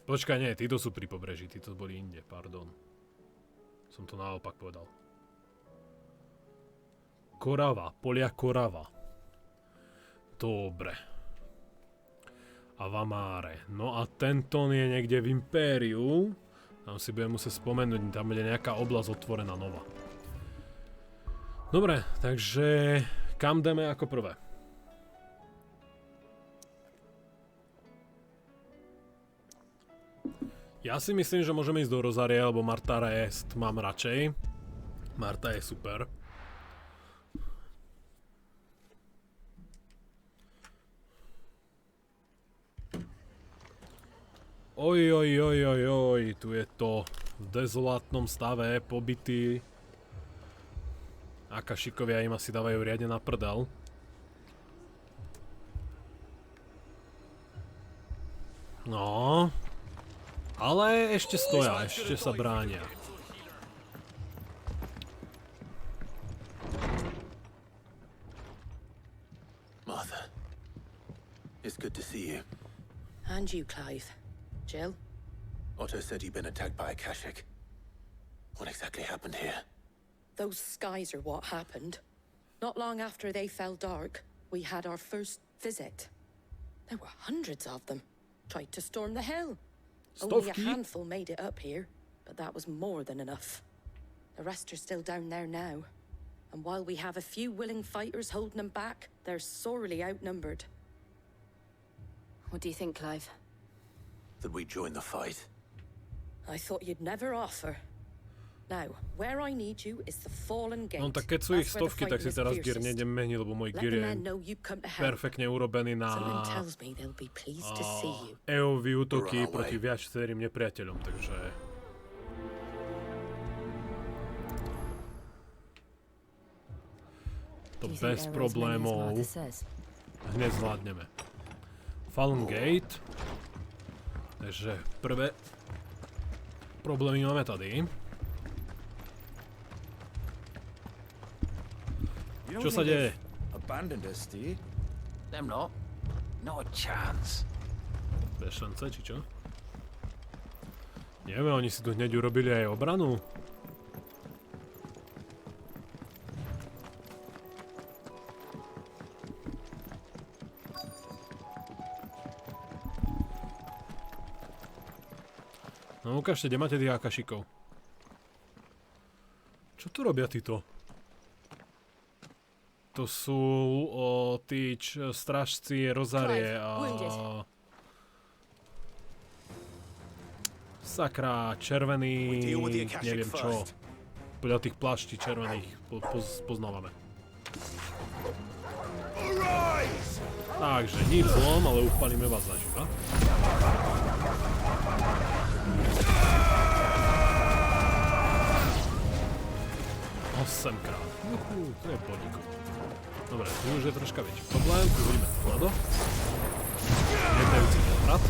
Počkaj, nie, títo sú pri pobreží, títo boli inde, pardon. Som to naopak povedal. Korava, polia Korava. Dobre. A Vamáre. No a tento je niekde v Impériu. Tam si budem musieť spomenúť, tam bude nejaká oblasť otvorená nová. Dobre, takže kam ideme ako prvé? Ja si myslím, že môžeme ísť do Rozárie, lebo Martarest mám radšej. Marta je super. Oj, tu je to v dezolátnom stave, pobytý. Akašikovia im asi dávajú riadne na prdel. No. Ale ešte stoja, ešte sa bránia. Martha, it's good to see you. And you, Clive. Jill? Otto said you'd been attacked by Akashic. What exactly happened here? Those skies are what happened. Not long after they fell dark, we had our first visit. There were hundreds of them. Tried to storm the hill. Only a handful made it up here, but that was more than enough. The rest are still down there now. And while we have a few willing fighters holding them back, they're sorely outnumbered. What do you think, Clive? That we join the fight? I thought you'd never offer. Now, where I need you is the fallen gate. No tak keď sú ich stovky, tak si teraz gear nejdem meniť, lebo môj gear je perfektne urobený na EOV útoky proti viacerým nepriateľom, takže... To bez problémov hneď zvládneme. Fallen Gate. Takže prvé problémy máme tady. Čo sa deje? Abandoned us, do you? Them not. Not a chance. Bez šance, či čo? Neviem, oni si tu hneď urobili aj obranu. No ukážte, kde máte tých akašikov. Čo tu robia títo? To sú tí strážci Rozárie a... Sakra, červený... neviem čo. Podľa tých pláští červených poznávame. Takže nič zlom, ale upalíme vás zaživa. Osemkrát. To je podnik. Dobre, tu už je troška väčší problém. Tu vidíme tornado. Lietajúci vrat.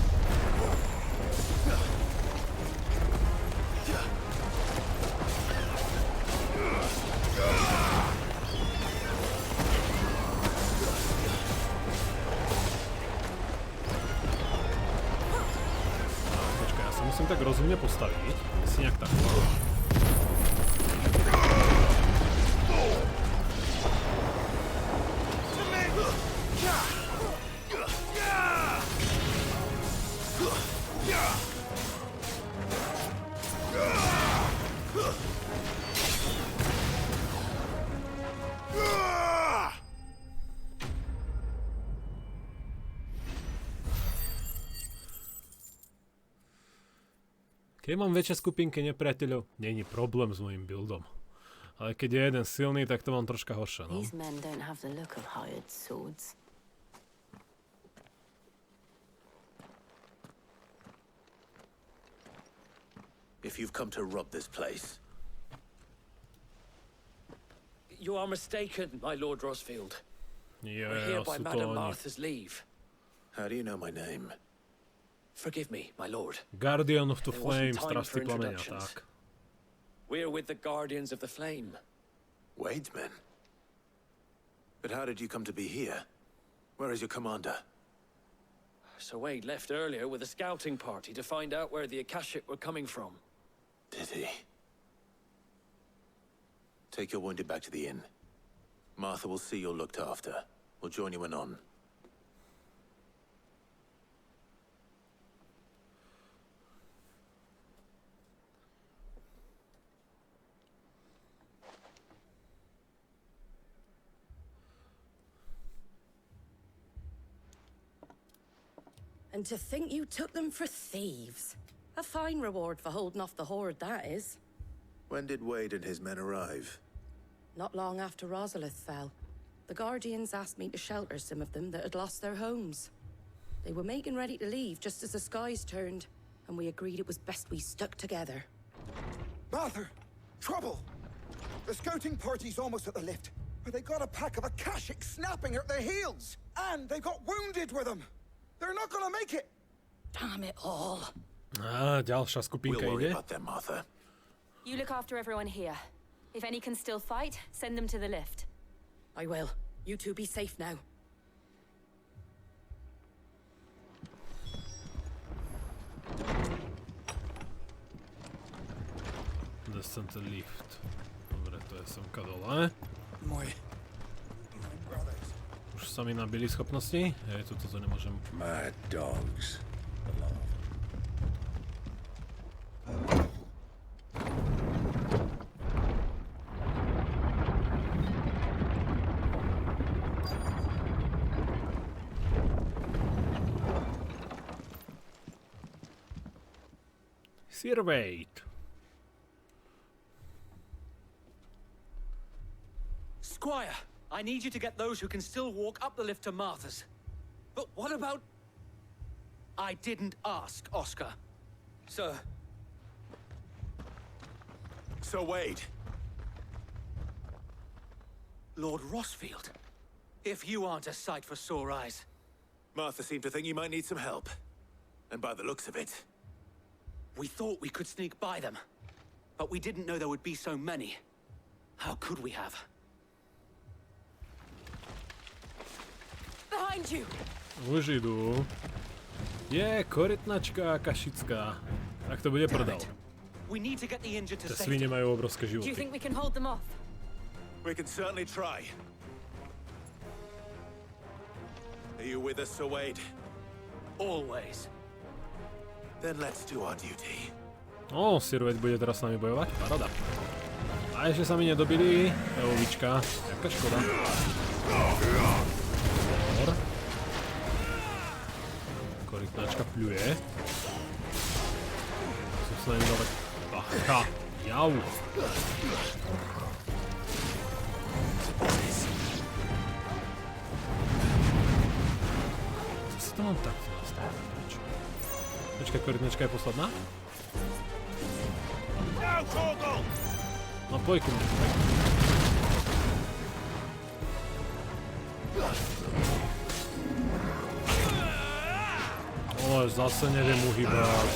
Počkaj, ja sa musím tak rozumne postaviť. Si nejak tak. Keď mám väčšie skupinky nepriateľov, není problém s mojím buildom. Ale keď je jeden silný, tak to mám troška horšie, no. These men don't have the look of hired swords. If you've come to rob this place. You are mistaken, my Lord Rosfield. Yeah, We're here by Madame Martha's leave. How do you know my name? Forgive me, my lord. Guardian of the There wasn't Flame, time strasty for plamenia, introductions. tak. We're with the Guardians of the Flame. Wade's men? But how did you come to be here? Where is your commander? Sir Wade left earlier with a scouting party to find out where the Akashic were coming from. Did he? Take your wounded back to the inn. Martha will see you're looked after. We'll join you anon. And to think you took them for thieves. A fine reward for holding off the horde, that is. When did Wade and his men arrive? Not long after Rosalith fell, the Guardians asked me to shelter some of them that had lost their homes. They were making ready to leave just as the skies turned, and we agreed it was best we stuck together. Martha! Trouble! The scouting party's almost at the lift, but they got a pack of Akashics snapping at their heels! And they got wounded with them! They're not gonna make it! Damn it all. Ďalšia skupinka We'll worry ide. about them, Martha. You look after everyone here. If any can still fight, send them to the lift. I will. You two be safe now. Descent lift. Dobre, to je semka dole. Už sa mi nabili schopnosti. Toto nemôžem. Mad dogs. Sir Wade. Squire, I need you to get those who can still walk up the lift to Martha's. But what about... I didn't ask, Oscar. Sir. Sir Wade. Lord Rosfield. If you aren't a sight for sore eyes. Martha seemed to think you might need some help. And by the looks of it, We thought we could sneak by them, but we didn't know there would be so many. How could we have? Behind you! Už idú. Je, korytnačka kašická. Tak to bude prdel. We need to get the injured to Tie safety. svine majú obrovské Do you životy. think we can hold them off? we can certainly try. Are you with us, Sir Wade? Always. Then let's do our duty. Ó, Svet bude teraz s nami bojovať? Paráda. A ešte sa mi nedobili. Eovička. Jaká škoda. Pozor. Korytnačka pľuje. Musím sa na ňu dávať bacha. Jau. Co si to mám takto nastavené? Prečo? Počkaj, korytnačka je posledná? No pojď ku mne. Ale zase neviem uhýbať.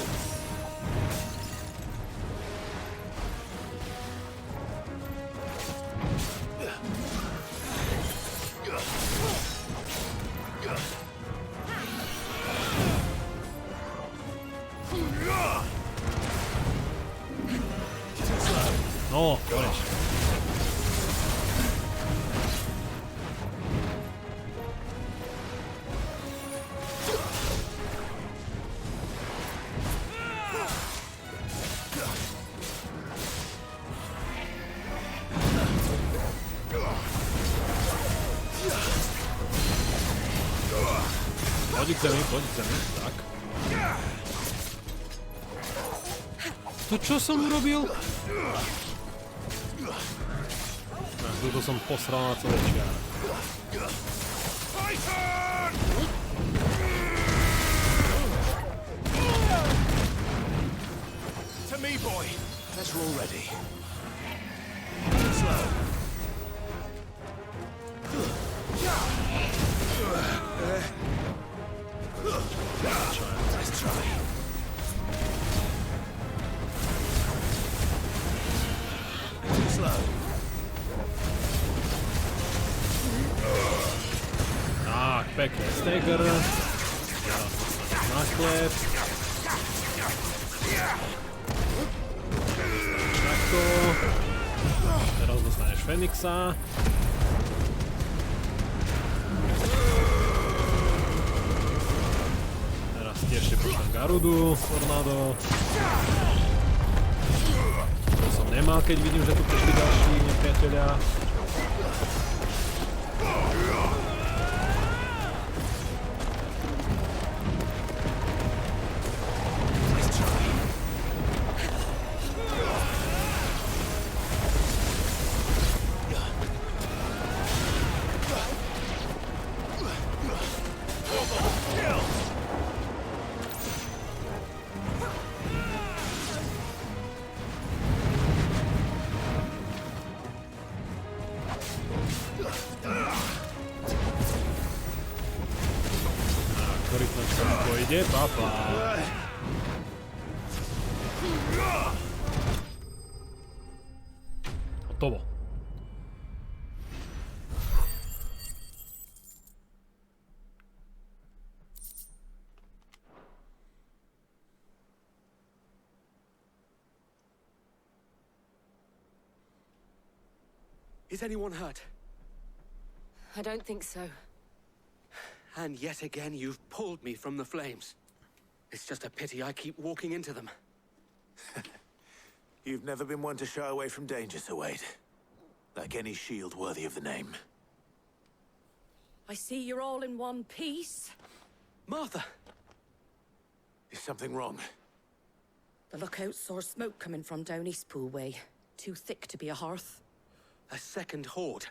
No, konečne. Poď k zemi, tak. To čo som urobil? Tuto som posral na celé čiare. To me, boy. That's all ready. Slow. Let's try. Too slow. Tak, pekne, stagger. Na chleb. Takto. Teraz dostaneš Fenixa. Teraz ti ešte pošlem Garudu, Tornado. To som nemal, keď vidím, že tu prišli ďalší nepriatelia. Korytnačka pôjde, papa. Hotovo. Is anyone hurt? I don't think so. And yet again, you've pulled me from the flames. It's just a pity I keep walking into them. You've never been one to shy away from danger, Sir Wade. Like any shield worthy of the name. I see you're all in one piece. Martha! Is something wrong? The lookout saw smoke coming from down Eastpool way. Too thick to be a hearth. A second horde.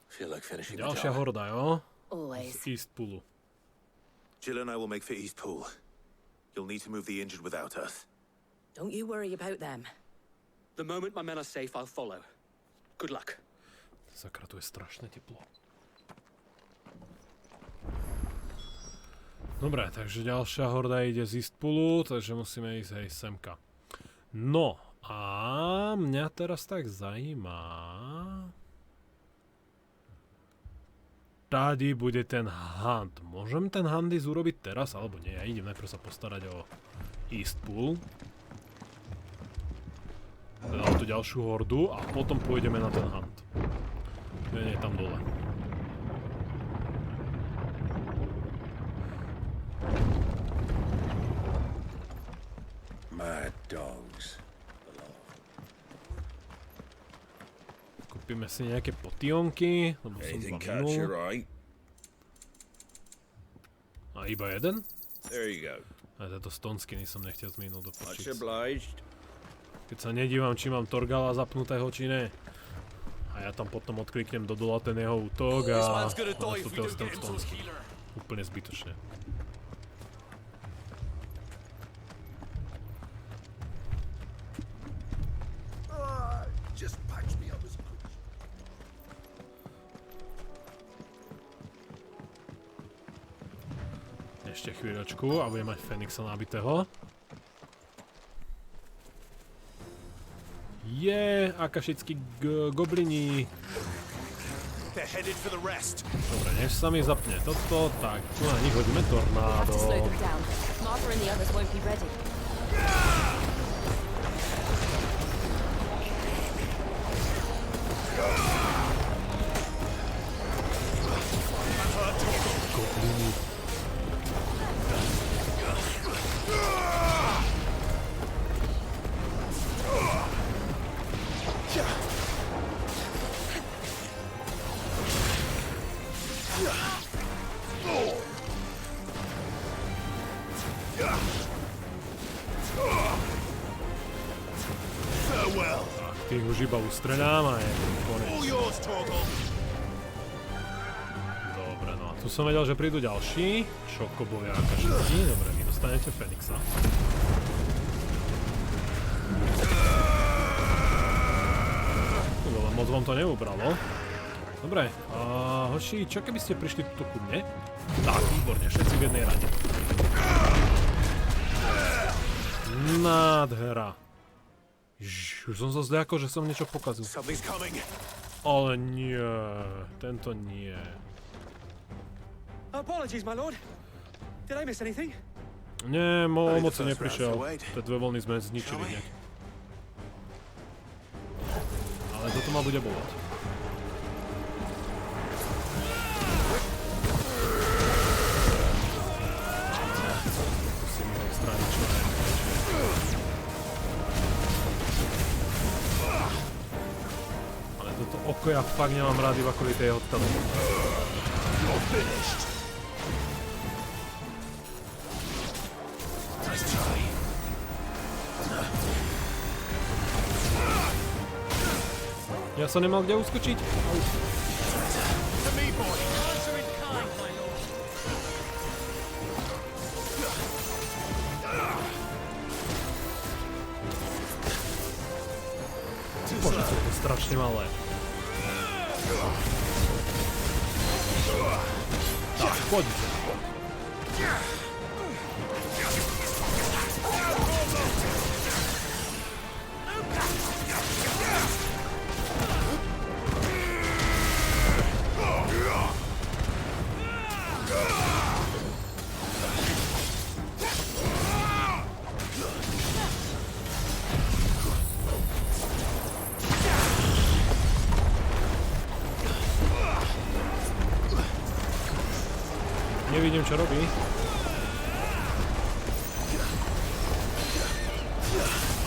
Feel like finishing the Ďalšia job. horda, jo? Always. Z Eastpoolu. Jill and I will make for Eastpool. You'll need to move the injured without us. Don't you worry about them. The moment my men are safe, I'll follow. Good luck. Sakra, tu je strašné teplo. Dobre, takže ďalšia horda ide z Eastpoolu, takže musíme ísť hej semka. No a mňa teraz tak zajíma... Tady bude ten hunt. Môžem ten hunt ísť urobiť teraz, alebo nie? Ja idem najprv sa postarať o Eastpool. Teda o tú ďalšiu hordu a potom pôjdeme na ten hunt. Nie, tam dole. Mad dogs. Kúpime si nejaké potionky, lebo som zavinul. A iba jeden? A tieto stonskiny som nechtěl zmínúť do počíc. Keď sa nedívam, či mám Torgala zapnutého, či ne. A ja tam potom odkliknem do dola ten jeho útok a to stonsky. Úplne zbytočne. Ešte chvíľočku a budem mať Fenixa nabitého. Akašickí goblini. Dobre, než sa mi zapne toto, tak tu na nich hodíme tornádo. Goblini. Tých už iba ustredám a je konec. Dobre, no a tu som vedel, že prídu ďalší. Čokobovia akašickí. Dobre, vy dostanete Fenixa. Dobre, moc vám to neubralo. Dobre, hoši, čo keby ste prišli tuto ku mne? Tak, výborne, všetci v jednej rade. Nádhera. Už som sa zľakol, že som niečo pokazil. Ale nie, tento nie. Nie, moc si neprišiel. Tie dve vlny sme zničili hneď. Ale toto ma bude bolať. Musím ho odstrániť čo najmä. Toto oko ja fakt nemám rád iba kvôli tej odtanu. Ja som nemal kde uskočiť. Bože, to je strašne malé. Tak, poďte. Nevidím, čo robí.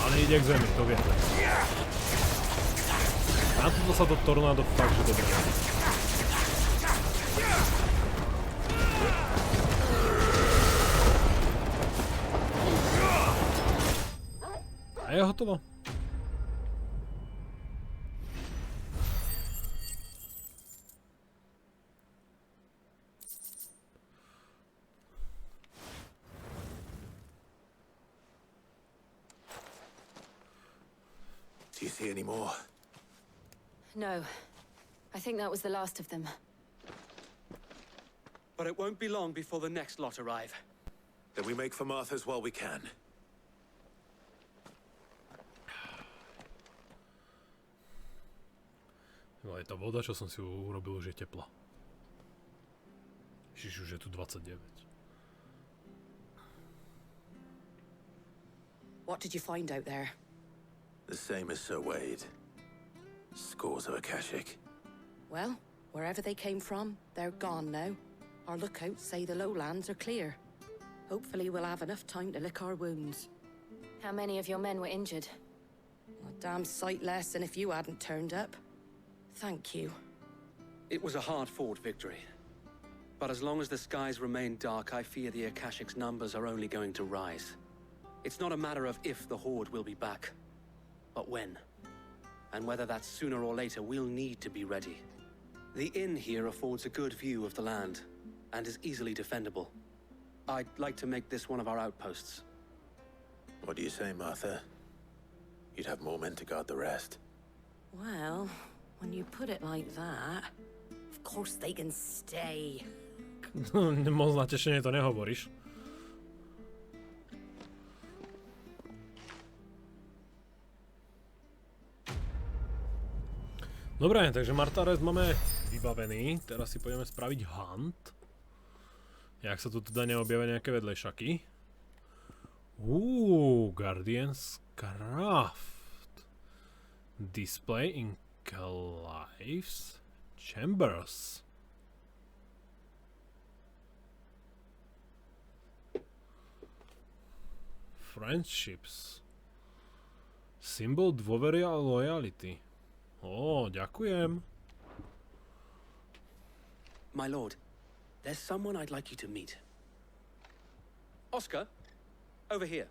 Ale ide k zemi, to vie. Na toto sa to tornádo fakt, že dobre. A je hotovo. Do you see any more? No. I think that was the last of them. But it won't be long before the next lot arrive. Then we make for Martha's while we can. No aj tá voda, čo som si urobil, už je teplá. Ježiš, už je tu 29. What did you find out there? The same as Sir Wade. Scores of Akashic. Well, wherever they came from, they're gone now. Our lookouts say the lowlands are clear. Hopefully we'll have enough time to lick our wounds. How many of your men were injured? A damn sight less than if you hadn't turned up. Thank you. It was a hard-fought victory. But as long as the skies remain dark, I fear the Akashic's numbers are only going to rise. It's not a matter of if the Horde will be back, but when. And whether that's sooner or later, we'll need to be ready. The inn here affords a good view of the land, and is easily defendable. I'd like to make this one of our outposts. What do you say, Martha? You'd have more men to guard the rest. Well, when you put it like that, of course they can stay. Moc na tešenie to nehovoríš. Dobre, takže Martarest máme vybavený. Teraz si pôjdeme spraviť hunt. Jak sa tu teda neobjavia nejaké vedlejšaky. Guardian's Craft. Display in Clive's Chambers. Friendships. Symbol dôvery a loyalty. Ďakujem. My lord, there's someone I'd like you to meet. Oscar, over here.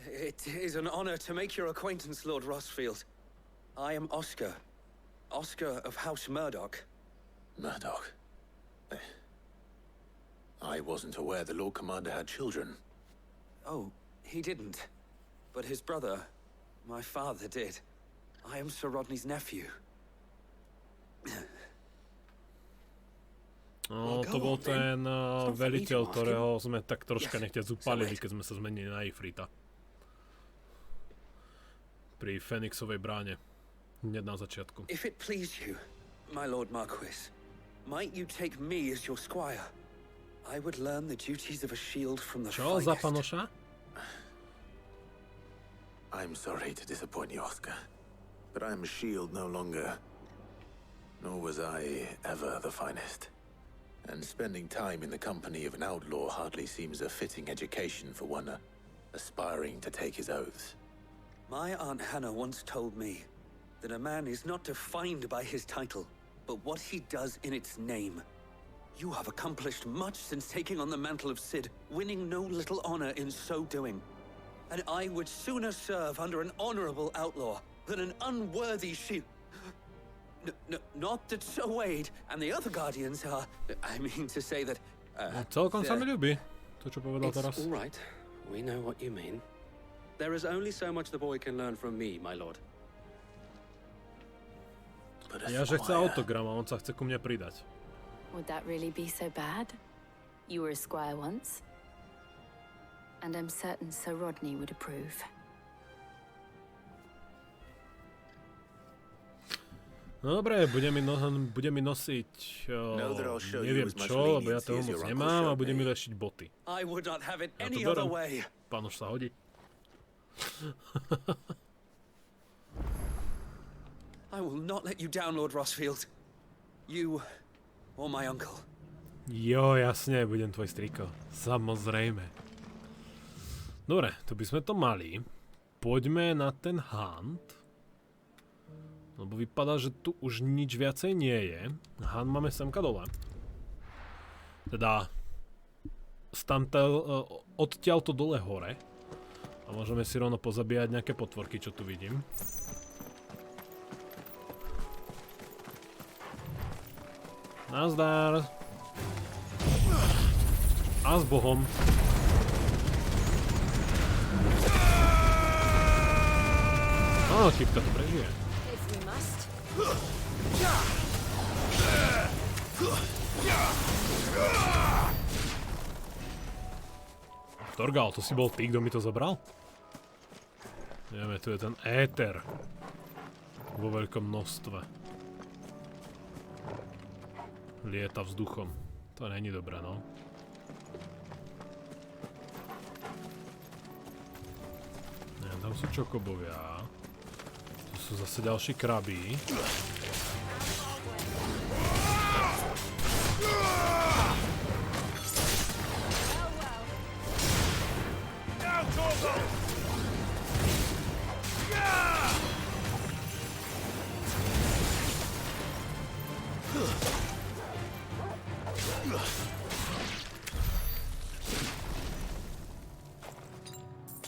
It is an honor to make your acquaintance, Lord Rossfield. I am Oscar. Oscar of House Murdoch. Murdoch? I wasn't aware the Lord Commander had children. Oh, he didn't. But his brother, my father, did. I am Sir Rodney's nephew. To bol ten veliteľ, ktorého sme tak troška nechtiac upálili, keď sme sa zmenili na Ifrita. Pri Fenixovej bráne. Hneď na začiatku. If it please you, my Lord Marquis, might you take me as your squire? I would learn the duties of a shield from the Čo finest. za panoša? I'm sorry to disappoint you, Oscar, but I'm a shield no longer. Nor was I ever the finest. And spending time in the company of an outlaw hardly seems a fitting education for one aspiring to take his oaths. My Aunt Hannah once told me that a man is not defined by his title, but what he does in its name. You have accomplished much since taking on the mantle of Cid, winning no little honor in so doing. And I would sooner serve under an honorable outlaw than an unworthy shield. Not that Sir Wade and the other guardians are... I mean to say that... Celkom sa mi ľúbi, to čo povedal teraz. It's all right. We know what you mean. There is only so much the boy can learn from me, my lord. Ja, že chce autogram a on sa chce ku mne pridať. Would that really be so bad? You were a squire once. And I'm certain Sir Rodney would approve. No dobre, bude mi nosiť... neviem čo, lebo ja toho moc nemám a bude mi lešiť boty. I would not have it Ja to any other berem. way. Pánoš sa hodí. I will not let you down, Lord Rossfield. You or my uncle. Jo, jasne, budem tvoj striko. Samozrejme. Dobre, tu by sme to mali. Poďme na ten hunt. Lebo vypadá, že tu už nič viacej nie je. Hunt máme semka dole. Teda... odtiaľ to dole hore. A môžeme si rovno pozabíjať nejaké potvorky, čo tu vidím. Nazdar. A s Bohom. Chybka to prežije. Torgal, to si bol ty, kto mi to zobral? Vieme, tu je ten éter. Vo veľkom množstve. Lieta vzduchom. To není dobré, no. Nie, tam sú čokobovia. Tu sú zase ďalší kraby.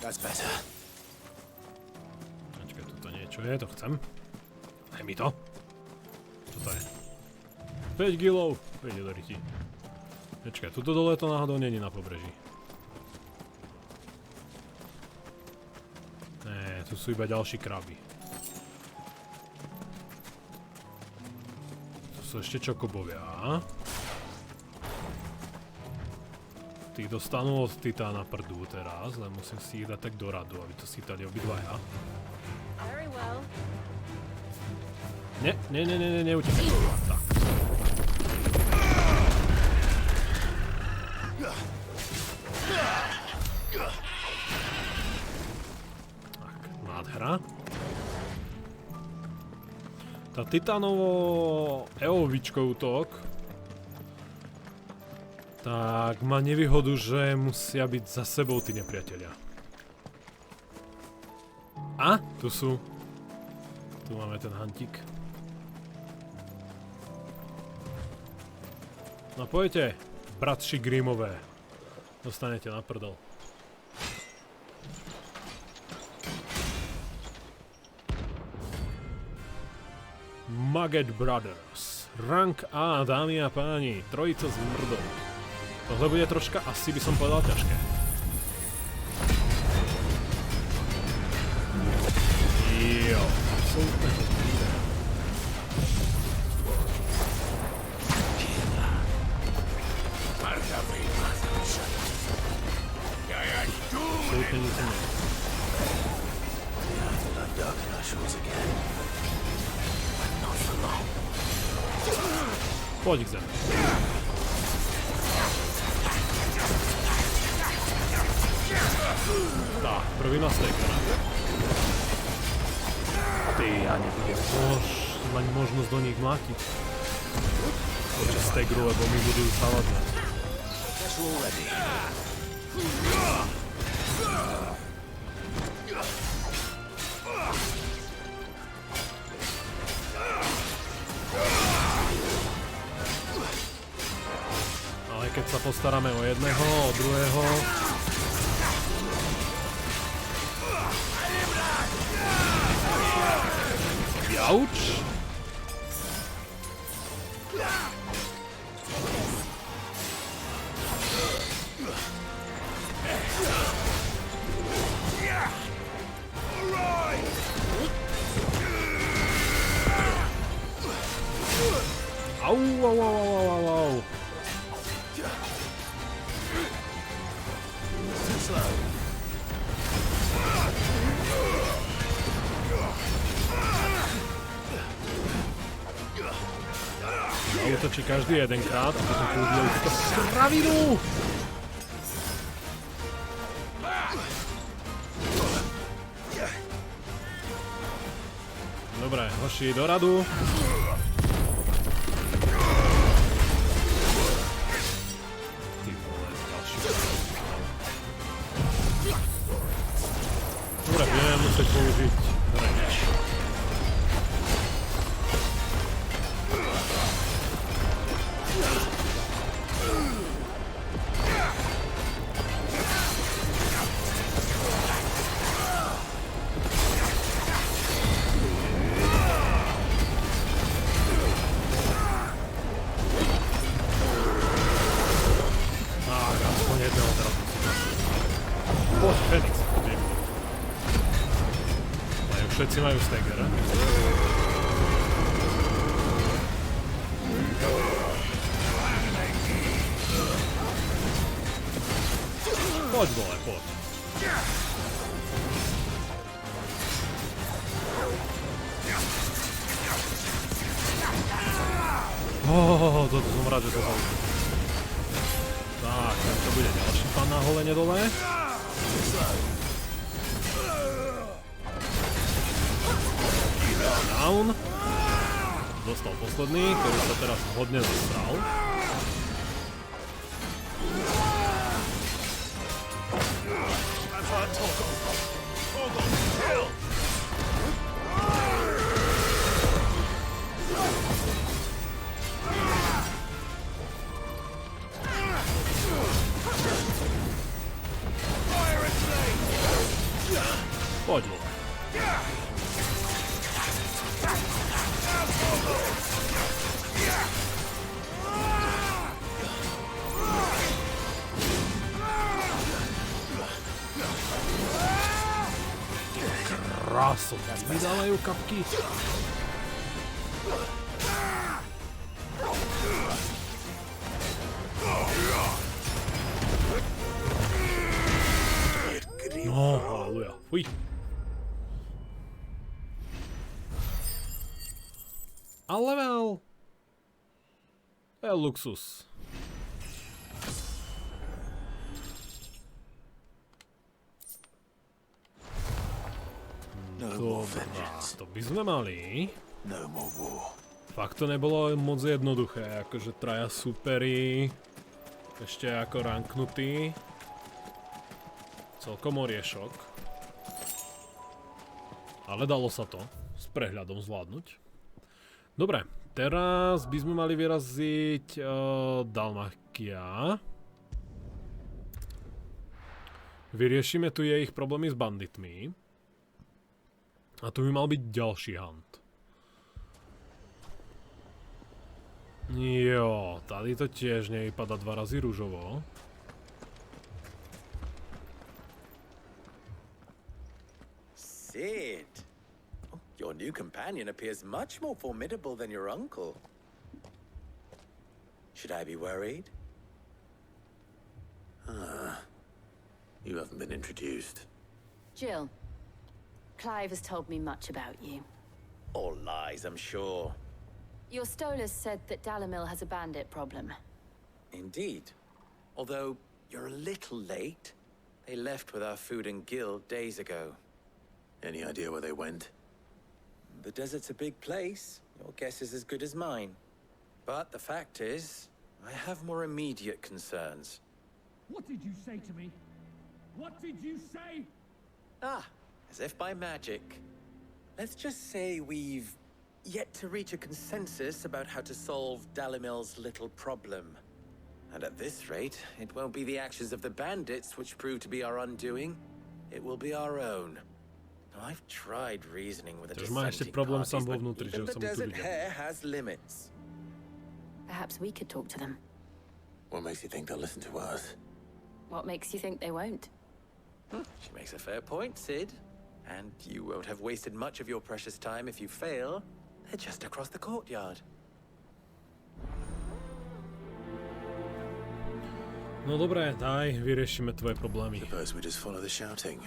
That's better. Počkaj, toto niečo je, to chcem. Daj mi to. Čo to je? 5 kilov. Vejde do ryti. Počkaj, tuto dole to náhodou není na pobreží. Tu sú iba ďalší kraby. Tu sú ešte čokobovia. Tí dostanú od titána prdu teraz, len musím si ich dať tak do radu, aby to sýtali obidvaja. Nie, neutekaj. Tak. Nádhera. Tá titánovo EOVčko útok tak má nevýhodu, že musia byť za sebou tí nepriatelia. A tu sú. Tu máme ten hantík. No pojďte, bratši Grimmové. Dostanete na prdel. Maggot Brothers. Rank A, dámy a páni. Trojica z mrdou. Tohle bude troška, asi by som povedal, ťažké. Jo, absolútne. Absolútne nic nie. Poď k zemi. Tak, prvý na stekera. Ty, ja nebudem mať možnosť do nich mlátiť. Počas stegru, lebo mi budú zavadzať. Ale keď sa postaráme o jedného, o druhého... Jauč! Au, au, au, au, au, au. Útočí každý jedenkrát a potom použili túto kravinu! Dobre, hoši do radu. Ty vole, ďalší. Dobre, budeme musieť použiť reč. Všetci majú stagger. Poď dole, poď. Toto som rád, že to tam... Tak, to bude ďalší pán na holene dole. Down. Dostal posledný, ktorý sa teraz hodne zastral. Poď mu. Krásu, vydávajú kapky. No, haleluja. Fuj. A level. To je luxus. Dobrá, to by sme mali. Fakt to nebolo moc jednoduché, akože traja superi, ešte ako ranknutí. Celkom oriešok. Ale dalo sa to s prehľadom zvládnuť. Dobre, teraz by sme mali vyraziť Dalmakia. Vyriešime tu ich problémy s banditmi. A tu by mal byť ďalší hunt. Jo, tady to tiež nevypadá 2 razy rúžovo. Sid, your new companion appears much more formidable than your uncle. Should I be worried? You haven't been introduced. Jill, Clive has told me much about you. All lies, I'm sure. Your Stolas said that Dalamil has a bandit problem. Indeed. Although, you're a little late. They left with our food and guild days ago. Any idea where they went? The desert's a big place. Your guess is as good as mine. But the fact is, I have more immediate concerns. What did you say to me? What did you say? As if by magic. Let's just say we've yet to reach a consensus about how to solve Dalimil's little problem. And at this rate, it won't be the actions of the bandits which prove to be our undoing. It will be our own. Now, I've tried reasoning with the dissenting parties, but even the desert hare has limits. Perhaps we could talk to them. What makes you think they'll listen to us? What makes you think they won't? She makes a fair point, Sid. And you won't have wasted much of your precious time if you fail. They're just across the courtyard. No dobré, daj, vyriešime tvoje problémy. Suppose we just follow the shouting.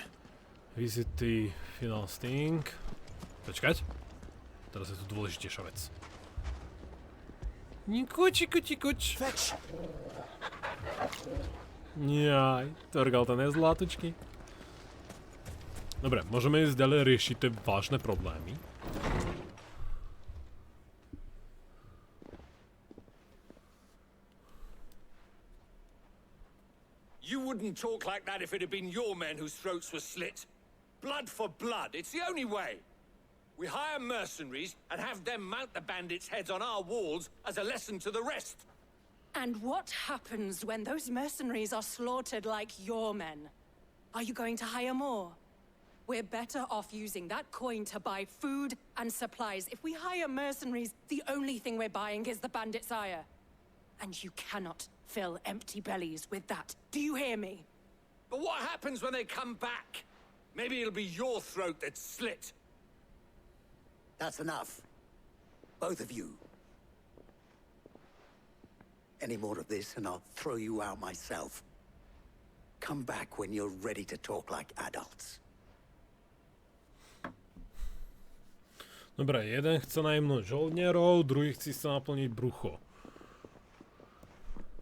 Visity, final sting. Počkať. Teraz je tu dôležitejšia vec. Kuč. Fetch! Jaj, Torgal to nezlátočky. Dobre, môžeme ísť ďalej riešiť tie vážne problémy. You wouldn't talk like that if it had been your men whose throats were slit. Blood for blood, it's the only way. We hire mercenaries and have them mount the bandits' heads on our walls as a lesson to the rest. And what happens when those mercenaries are slaughtered like your men? Are you going to hire more? We're better off using that coin to buy food and supplies. If we hire mercenaries, the only thing we're buying is the bandit's ire. And you cannot fill empty bellies with that. Do you hear me? But what happens when they come back? Maybe it'll be your throat that's slit. That's enough. Both of you. Any more of this and I'll throw you out myself. Come back when you're ready to talk like adults. Dobre, jeden chce najmnúť žoldnierov, druhý chce sa naplniť brucho.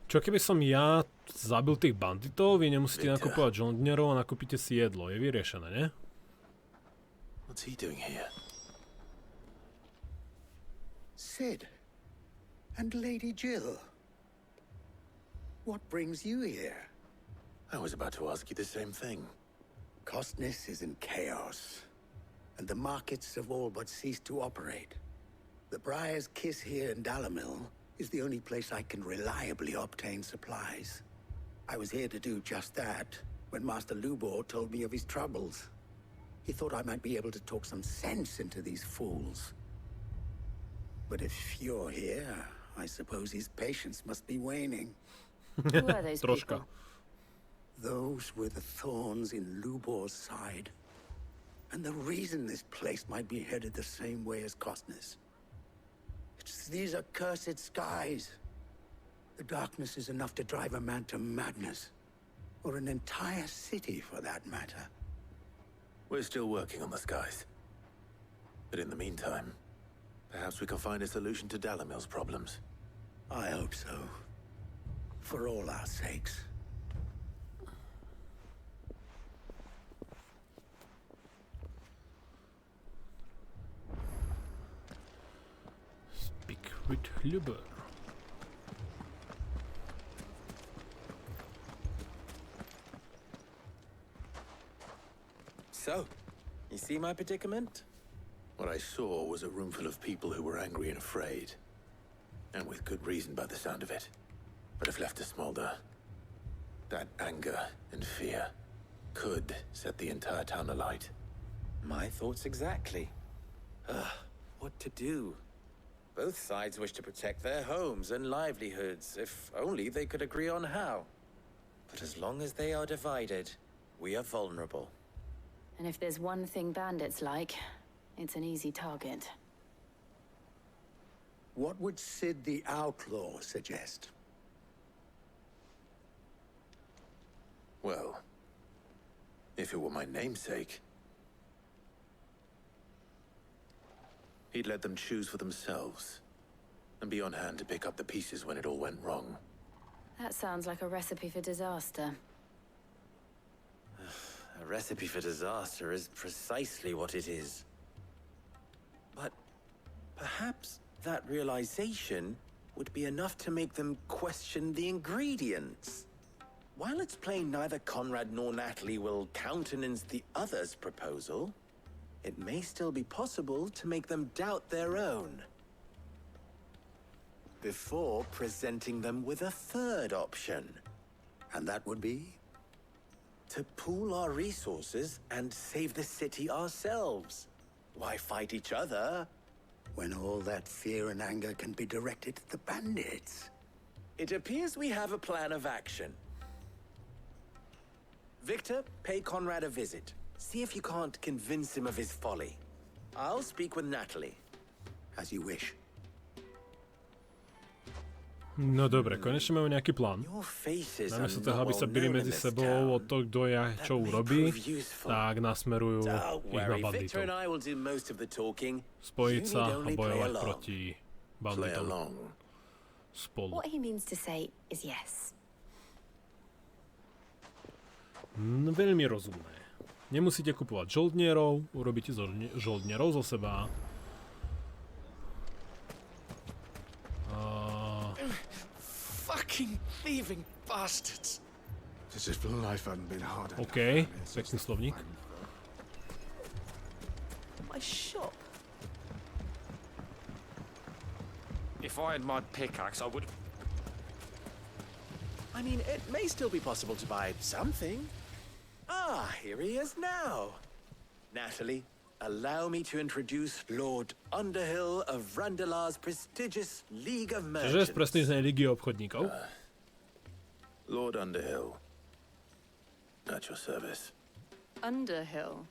Čo keby som ja zabil tých banditov, vy nemusíte nakupovať žoldnierov a nakúpite si jedlo. Je vyriešené, ne? What's he doing here? Sid. And Lady Jill. What brings you here? I was about to ask you the same thing. Costness is in chaos, and the markets have all but ceased to operate. The Briar's Kiss here in Dalamil is the only place I can reliably obtain supplies. I was here to do just that when Master Lubor told me of his troubles. He thought I might be able to talk some sense into these fools. But if you're here, I suppose his patience must be waning. Who are those people? Those were the thorns in Lubor's side. And the reason this place might be headed the same way as Costness. It's these accursed skies. The darkness is enough to drive a man to madness. Or an entire city, for that matter. We're still working on the skies. But in the meantime, perhaps we can find a solution to Dalamil's problems. I hope so. For all our sakes. Speak with Lubor. So, you see my predicament? What I saw was a room full of people who were angry and afraid. And with good reason by the sound of it. But if left to smolder, that anger and fear could set the entire town alight. My thoughts exactly. What to do? Both sides wish to protect their homes and livelihoods, if only they could agree on how. But as long as they are divided, we are vulnerable. And if there's one thing bandits like, it's an easy target. What would Sid the Outlaw suggest? Well, if it were my namesake, he'd let them choose for themselves, and be on hand to pick up the pieces when it all went wrong. That sounds like a recipe for disaster. A recipe for disaster is precisely what it is. But perhaps that realization would be enough to make them question the ingredients. While it's plain neither Conrad nor Natalie will countenance the other's proposal, it may still be possible to make them doubt their own. Before presenting them with a third option. And that would be? To pool our resources and save the city ourselves. Why fight each other? When all that fear and anger can be directed at the bandits. It appears we have a plan of action. Victor, pay Conrad a visit. See if you can't convince him of his folly. I'll speak with Natalie. As you wish. No dobre, konečne máme nejaký plán. Namiesto toho, aby sa bili medzi sebou o to, kto ja čo urobí, tak nasmerujú ich na banditov. Spojiť sa a bojovať proti banditom. Spolu. What he means to say is yes. Veľmi rozumné. Nemusíte kupovať žoldnierov, urobíte žoldnierov zo seba. Fucking thieving bastards. As if life hadn't been hard enough. OK, pekný slovník. My shop. If I had my pickaxe, I would... I mean, it may still be possible to buy something. Ah, here he is now. Natalie, allow me to introduce Lord Underhill of Randalar's prestigious League of Merchants. Čiže z prestížnej ligy obchodníkov. Lord Underhill. At your service. Underhill?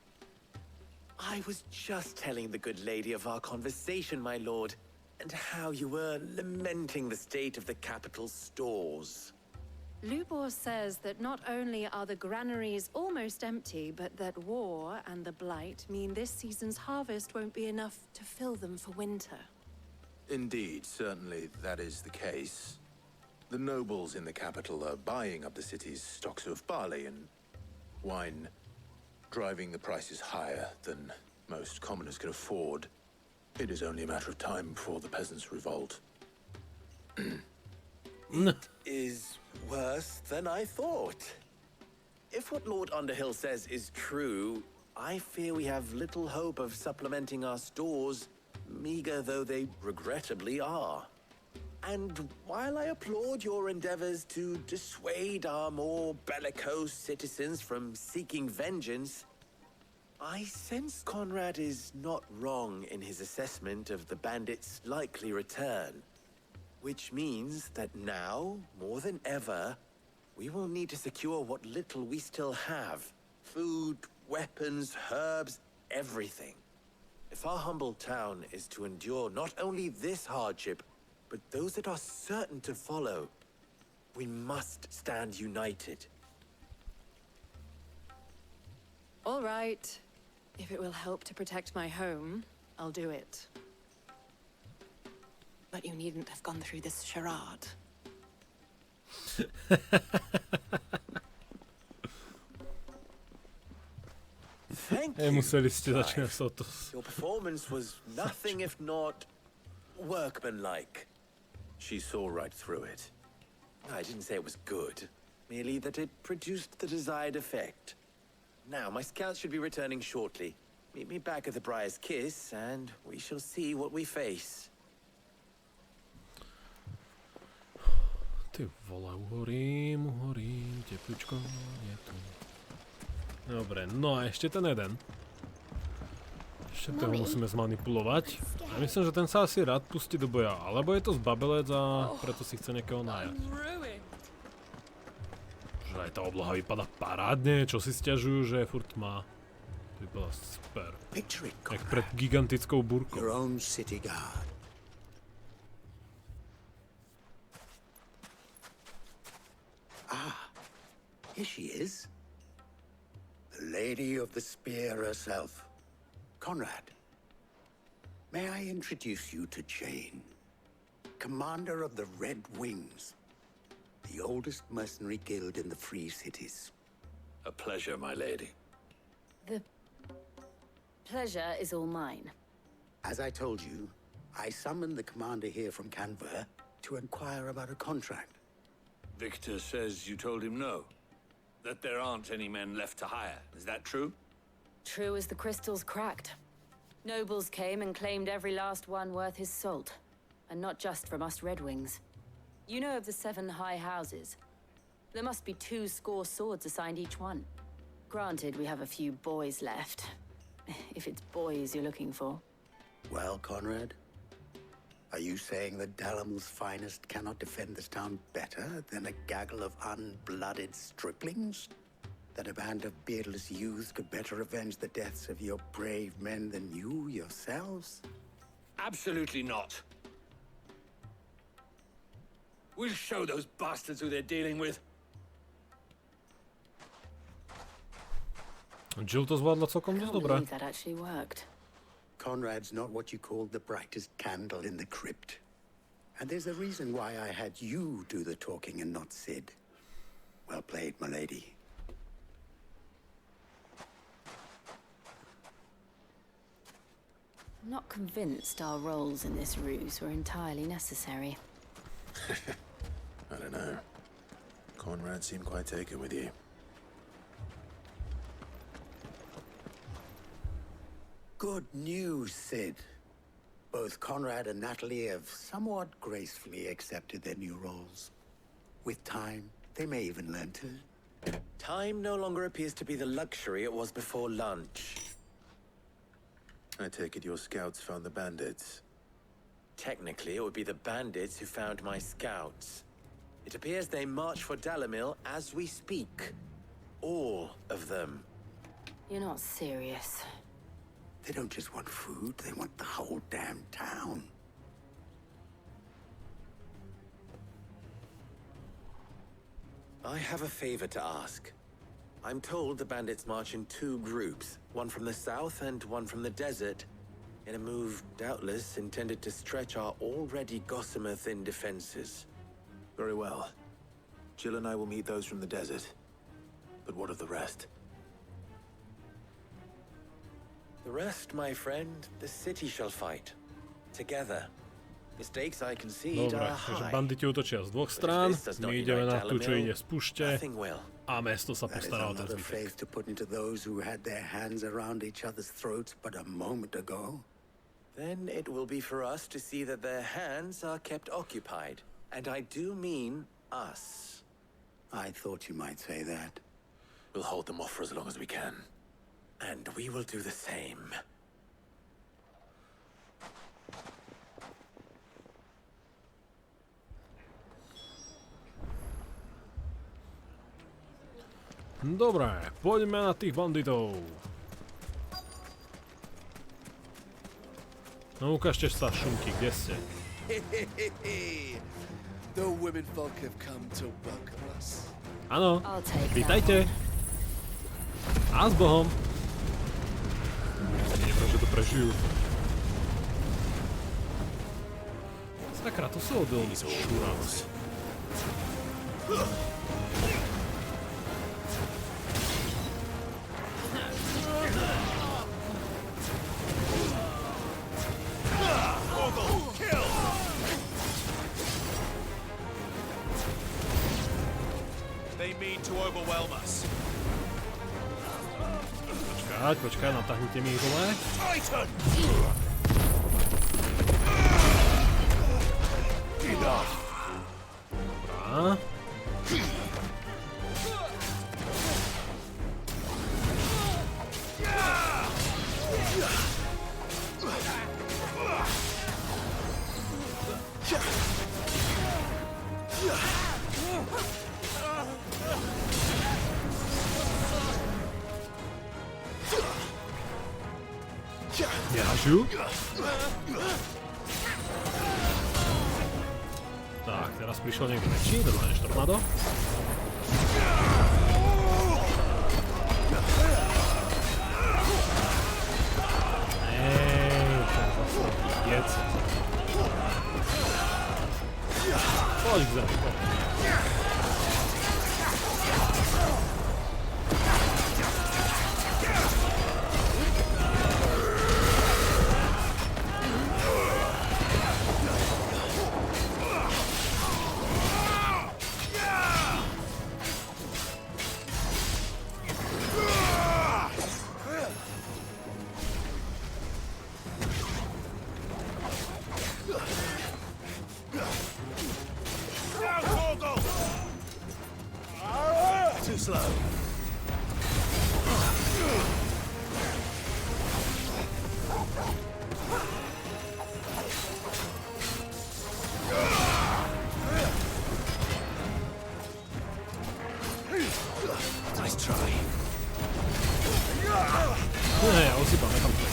I was just telling the good lady of our conversation, my lord. and how you were lamenting the state of the capital's stores. Lubor says that not only are the granaries almost empty, but that war and the Blight mean this season's harvest won't be enough to fill them for winter. Indeed, certainly that is the case. The nobles in the capital are buying up the city's stocks of barley and wine, driving the prices higher than most commoners can afford. It is only a matter of time before the peasants revolt. It is worse than I thought. If what Lord Underhill says is true, I fear we have little hope of supplementing our stores, meager though they regrettably are. And while I applaud your endeavors to dissuade our more bellicose citizens from seeking vengeance, I sense Conrad is not wrong in his assessment of the bandits' likely return. Which means that now, more than ever, we will need to secure what little we still have. Food, weapons, herbs, everything. If our humble town is to endure not only this hardship, but those that are certain to follow, we must stand united. All right. If it will help to protect my home, I'll do it. But you needn't have gone through this charade. Thank you. Your performance was nothing if not workmanlike. She saw right through it. I didn't say it was good, merely that it produced the desired effect. Now, my scouts should be returning shortly. Meet me back at the Briar's Kiss, and we shall see what we face. Ty vole, uhorím, tepličko je tu. Dobre, no a ešte ten jeden. Ešte toho musíme zmanipulovať. A myslím, že ten sa asi rád pustí do boja. Alebo je to zbabelec a preto si chce niekoho najať. Že aj tá obloha vypadá parádne, čo si sťažujú, že furt má. Vypadá super. Jak pred gigantickou búrkou. Your own city guard. Ah, here she is. The Lady of the Spear herself. Conrad, may I introduce you to Jane, commander of the Red Wings, the oldest mercenary guild in the Free Cities. A pleasure, my lady. The pleasure is all mine. As I told you, I summoned the commander here from Canver to inquire about a contract. Victor says you told him no. That there aren't any men left to hire. Is that true? True as the crystals cracked. Nobles came and claimed every last one worth his salt. And not just from us Red Wings. You know of the 7 high houses. There must be 2 score swords assigned each one. Granted, we have a few boys left. If it's boys you're looking for. Well, Conrad, are you saying that Dalamil's finest cannot defend this town better than a gaggle of unblooded striplings? That a band of beardless youths could better avenge the deaths of your brave men than you yourselves? Absolutely not. We'll show those bastards who they're dealing with. Jill to zvládla celkom dosť dobre. That actually worked. Conrad's not what you called the brightest candle in the crypt. And there's a reason why I had you do the talking and not Sid. Well played, my lady. I'm not convinced our roles in this ruse were entirely necessary. I don't know. Conrad seemed quite taken with you. Good news, Sid. Both Conrad and Natalie have somewhat gracefully accepted their new roles. With time, they may even learn to. Time no longer appears to be the luxury it was before lunch. I take it your scouts found the bandits. Technically, it would be the bandits who found my scouts. It appears they march for Dalamil as we speak. All of them. You're not serious. They don't just want food, they want the whole damn town. I have a favor to ask. I'm told the bandits march in 2 groups, one from the south and one from the desert, in a move doubtless intended to stretch our already gossamer-thin defenses. Very well. Jill and I will meet those from the desert. But what of the rest? The rest, my friend, the city shall fight. Together. Mistakes I concede Dobre, are takže high. banditi útočia z 2 strán, my ideme na tú, čo ide z púšte a mesto sa That is postará o ten another zvyšok. faith to put into those who had their hands around each other's throats but a moment ago. Then it will be for us to see that their hands are kept occupied. And I do mean us. I thought you might say that. We'll hold them off for as long as we can. And we will do the same. Dobre, poďme na tých banditov. No ukážte sa, šunky, kde ste? The women folk have come to welcome us. Áno, vítajte. A s Bohom. Neviem, že to prežijú. Sakra, to sú obilní šuráci. They mean to overwhelm us. Počkaj, natahnite mi ich dole. Titan! Enough. Dobrá. Nehažu. Tak, teraz prišiel niekto väčší, dostaneš tornádo. Ten zaslatý jec. Poď k zemi, poď. Too slow. Nice try. Ja osýpam, nechám to.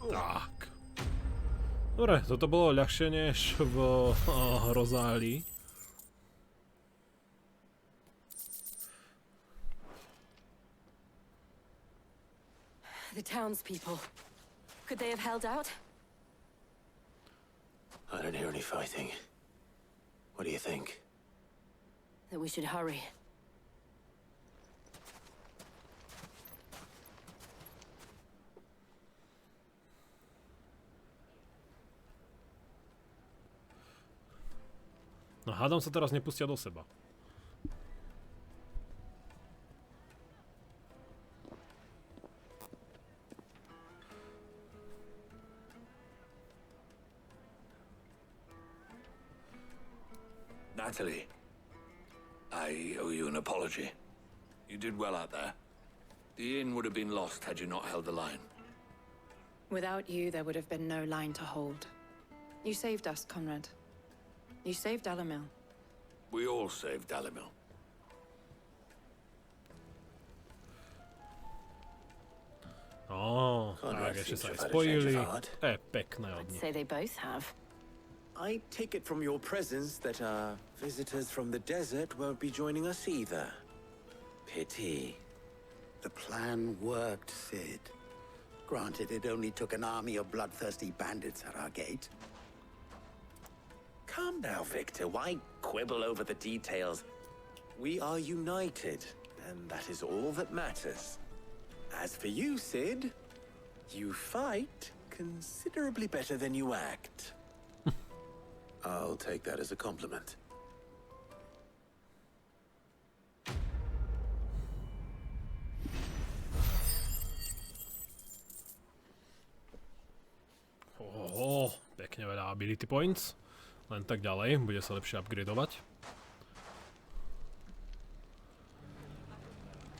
Tak. Dobre, toto bolo ľahšie než v Rozálii. The townspeople. Could they have held out? I don't hear any fighting. What do you think? That we should hurry. No hádam sa teraz nepustia do seba. Natalie, I owe you an apology. You did well out there. The inn would have been lost had you not held the line. Without you, there would have been no line to hold. You saved us, Conrad. You saved Alamil. We all saved Dalimil. Tak ešte sa aj spojili. Pekné od nich. Say they both have. I take it from your presence that our visitors from the desert won't be joining us either. Pity. The plan worked, Sid. Granted, it only took an army of bloodthirsty bandits at our gate. Calm now, Victor. Why quibble over the details? We are united, and that is all that matters. As for you, Sid, you fight considerably better than you act. I'll take that as a compliment. Pekne veľa ability points. Len tak ďalej, bude sa lepšie upgradeovať.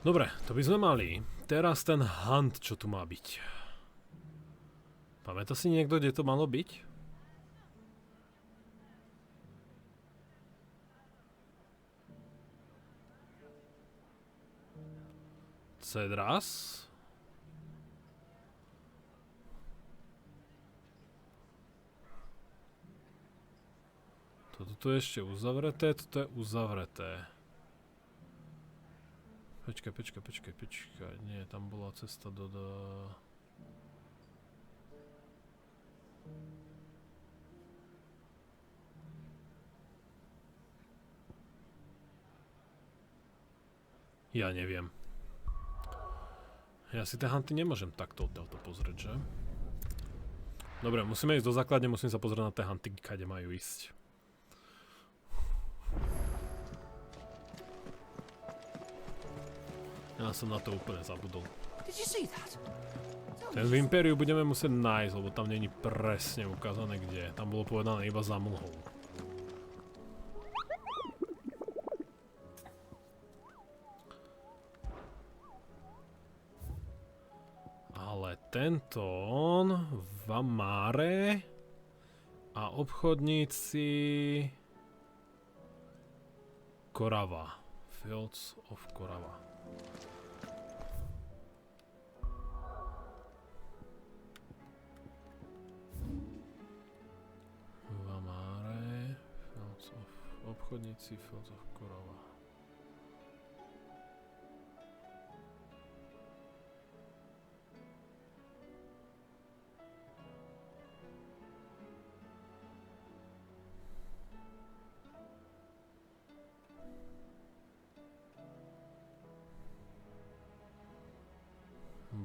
Dobre, to by sme mali. Teraz ten hunt, čo tu má byť. Pamätá si niekto, kde to malo byť? Cedras. Toto je ešte uzavreté, toto je uzavreté. Počkaj. Nie, tam bola cesta do... Ja neviem. Ja si tie hunty nemôžem takto odtiaľto pozrieť, že? Dobre, musíme ísť do základne, musím sa pozrieť na tie hunty, kade majú ísť. Ja som na to úplne zabudol. Ten v Impériu budeme musieť nájsť, lebo tam není presne ukázané kde. Tam bolo povedané iba za mlhou. Ale tento v Amare a obchodníci Korava. Fields of Korava. Obchodníci Fields of Korava.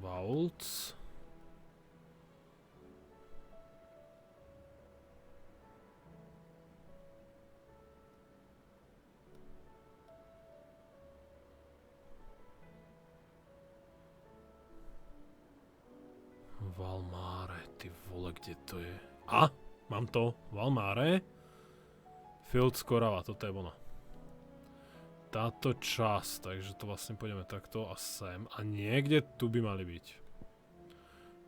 Vaults. Valmáre, ty vole, kde to je? A, mám to, Valmáre. Fields Korava, toto je ono. Táto časť, takže to vlastne pôjdeme takto a sem. A niekde tu by mali byť.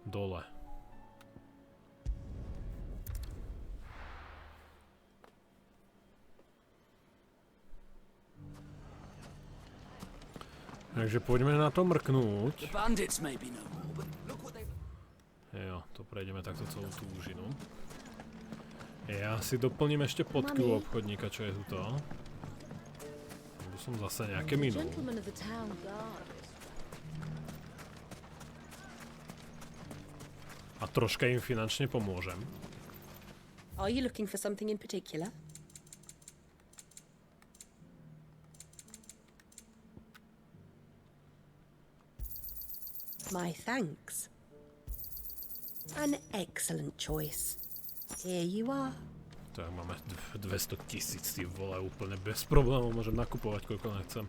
Dole. Takže poďme na to mrknúť. Jo, to prejdeme takto celú tú úžinu. Ja si doplním ešte podky u obchodníka, čo je tuto. Tu som zase nejaké minul. A troška im finančne pomôžem. Are you looking for something in particular? My thanks. An excellent choice. Here you are. Tak máme 200 000, ty vole, úplne bez problémov môžem nakupovať koľko nechcem.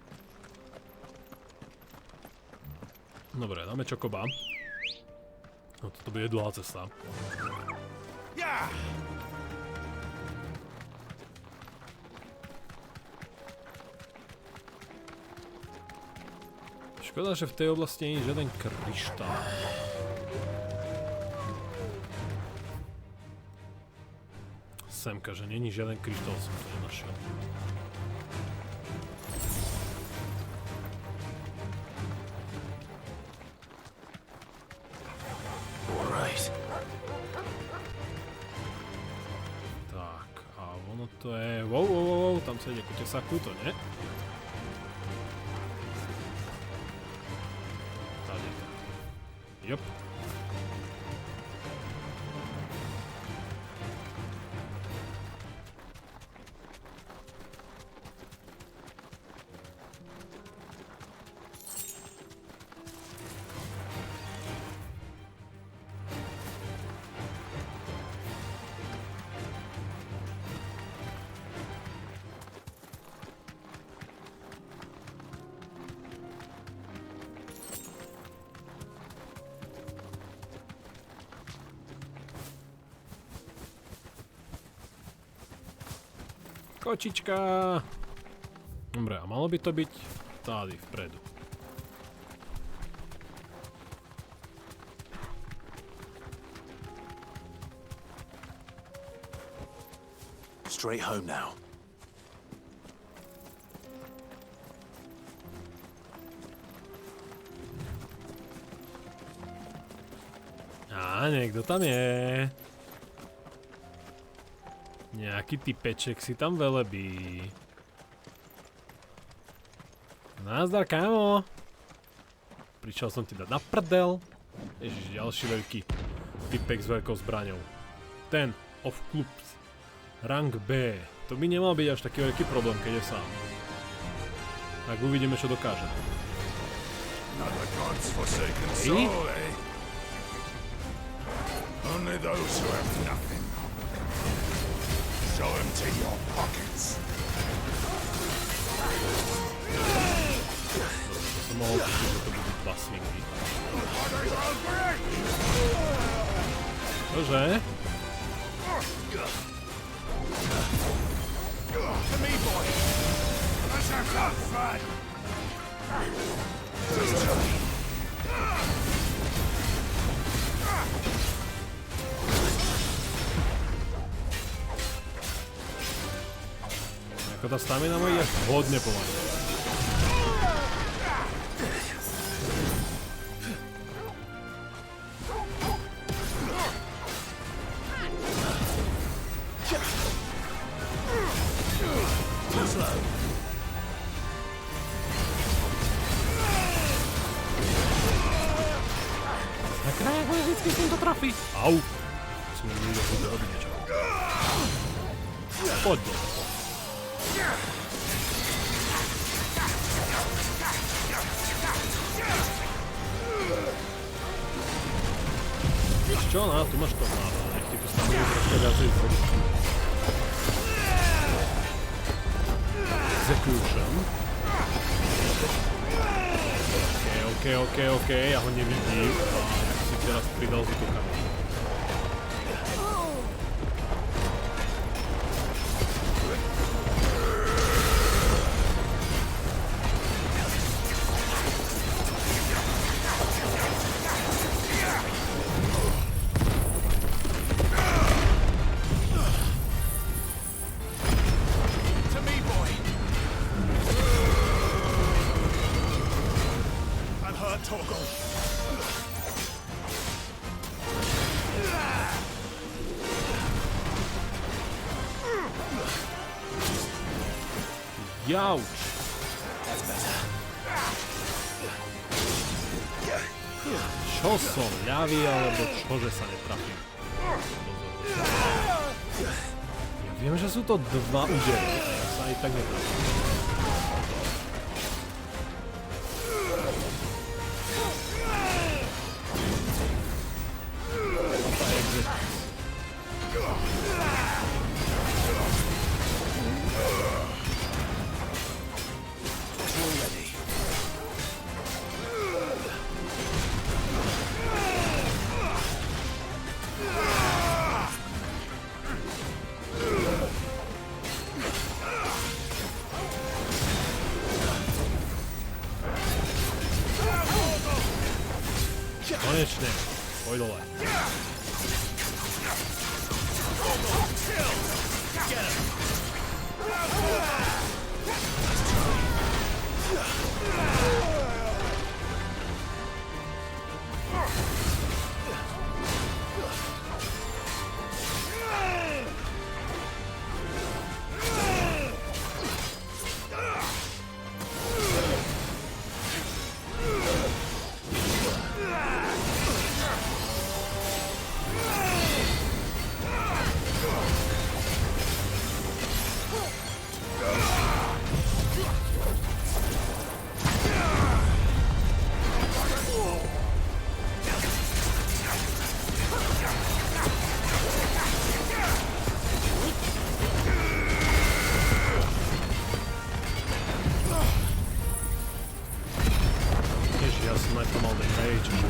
Dobre, dáme čokoba. No toto bude dlhá cesta. Škoda, že v tej oblasti nie je žiaden kryštál. Semka, že není žiaden kryštál, som to nenašiel. Sedie ku tesaku, to nie. Tady. Jop. Kočička! Dobre, a malo by to byť tady vpredu. Straight home now. Á, niekto tam je. Nejaký typeček si tam velebí. Nazdar, kámo. Prišiel som ti dať na prdel. Ježiš, ďalší veľký typek s veľkou zbraňou. Ten of clubs. Rank B. To by nemal byť až taký veľký problém, keď je sám. Tak uvidíme, čo dokáže. Hej. Only those who have nothing. Show him to your pockets. Som mohol pustiť, že to budú dva swingy. Čože? To me, boy. Let's have some fun. Ako tá stamina moja je hodne pomalá. Sakra, jak ma vždycky s týmto trafí. Au. Musíme ľudia bude robiť niečo. Poď. Víš čo? No, tu máš to. Nech ti tu stavili troška viacej zvodu. Execution. OK, ja ho nevidím. A jak si teraz pridal z útoka. Jauč! Čo som, ľavý, alebo čože sa netrafím? Ja viem, že sú to dva údery, a ja sa aj tak netrafím. Konečne, poj dole. najpomalnej hrej, čiže...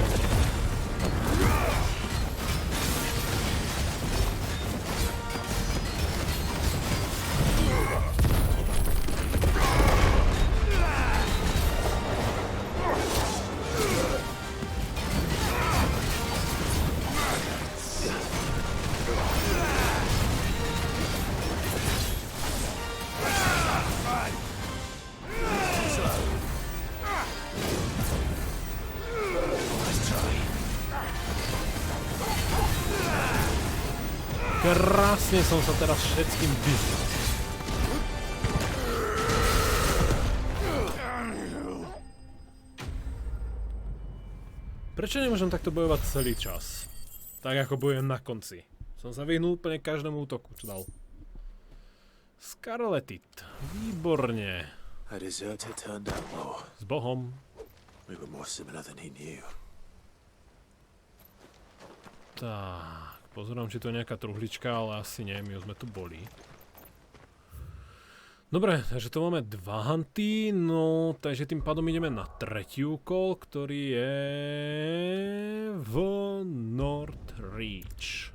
Krásne som sa teraz všetkým vyhol. Prečo nemôžem takto bojovať celý čas? Tak ako bojujem na konci. Som sa vyhnul úplne každému útoku, čo dal. Scarletit. Výborne. S Bohom. Tak. Pozerám, či to je nejaká truhlička, ale asi nie, my už sme tu boli. Dobre, takže tu máme 2 hunty, no takže tým pádom ideme na tretí úkol, ktorý je v North Reach.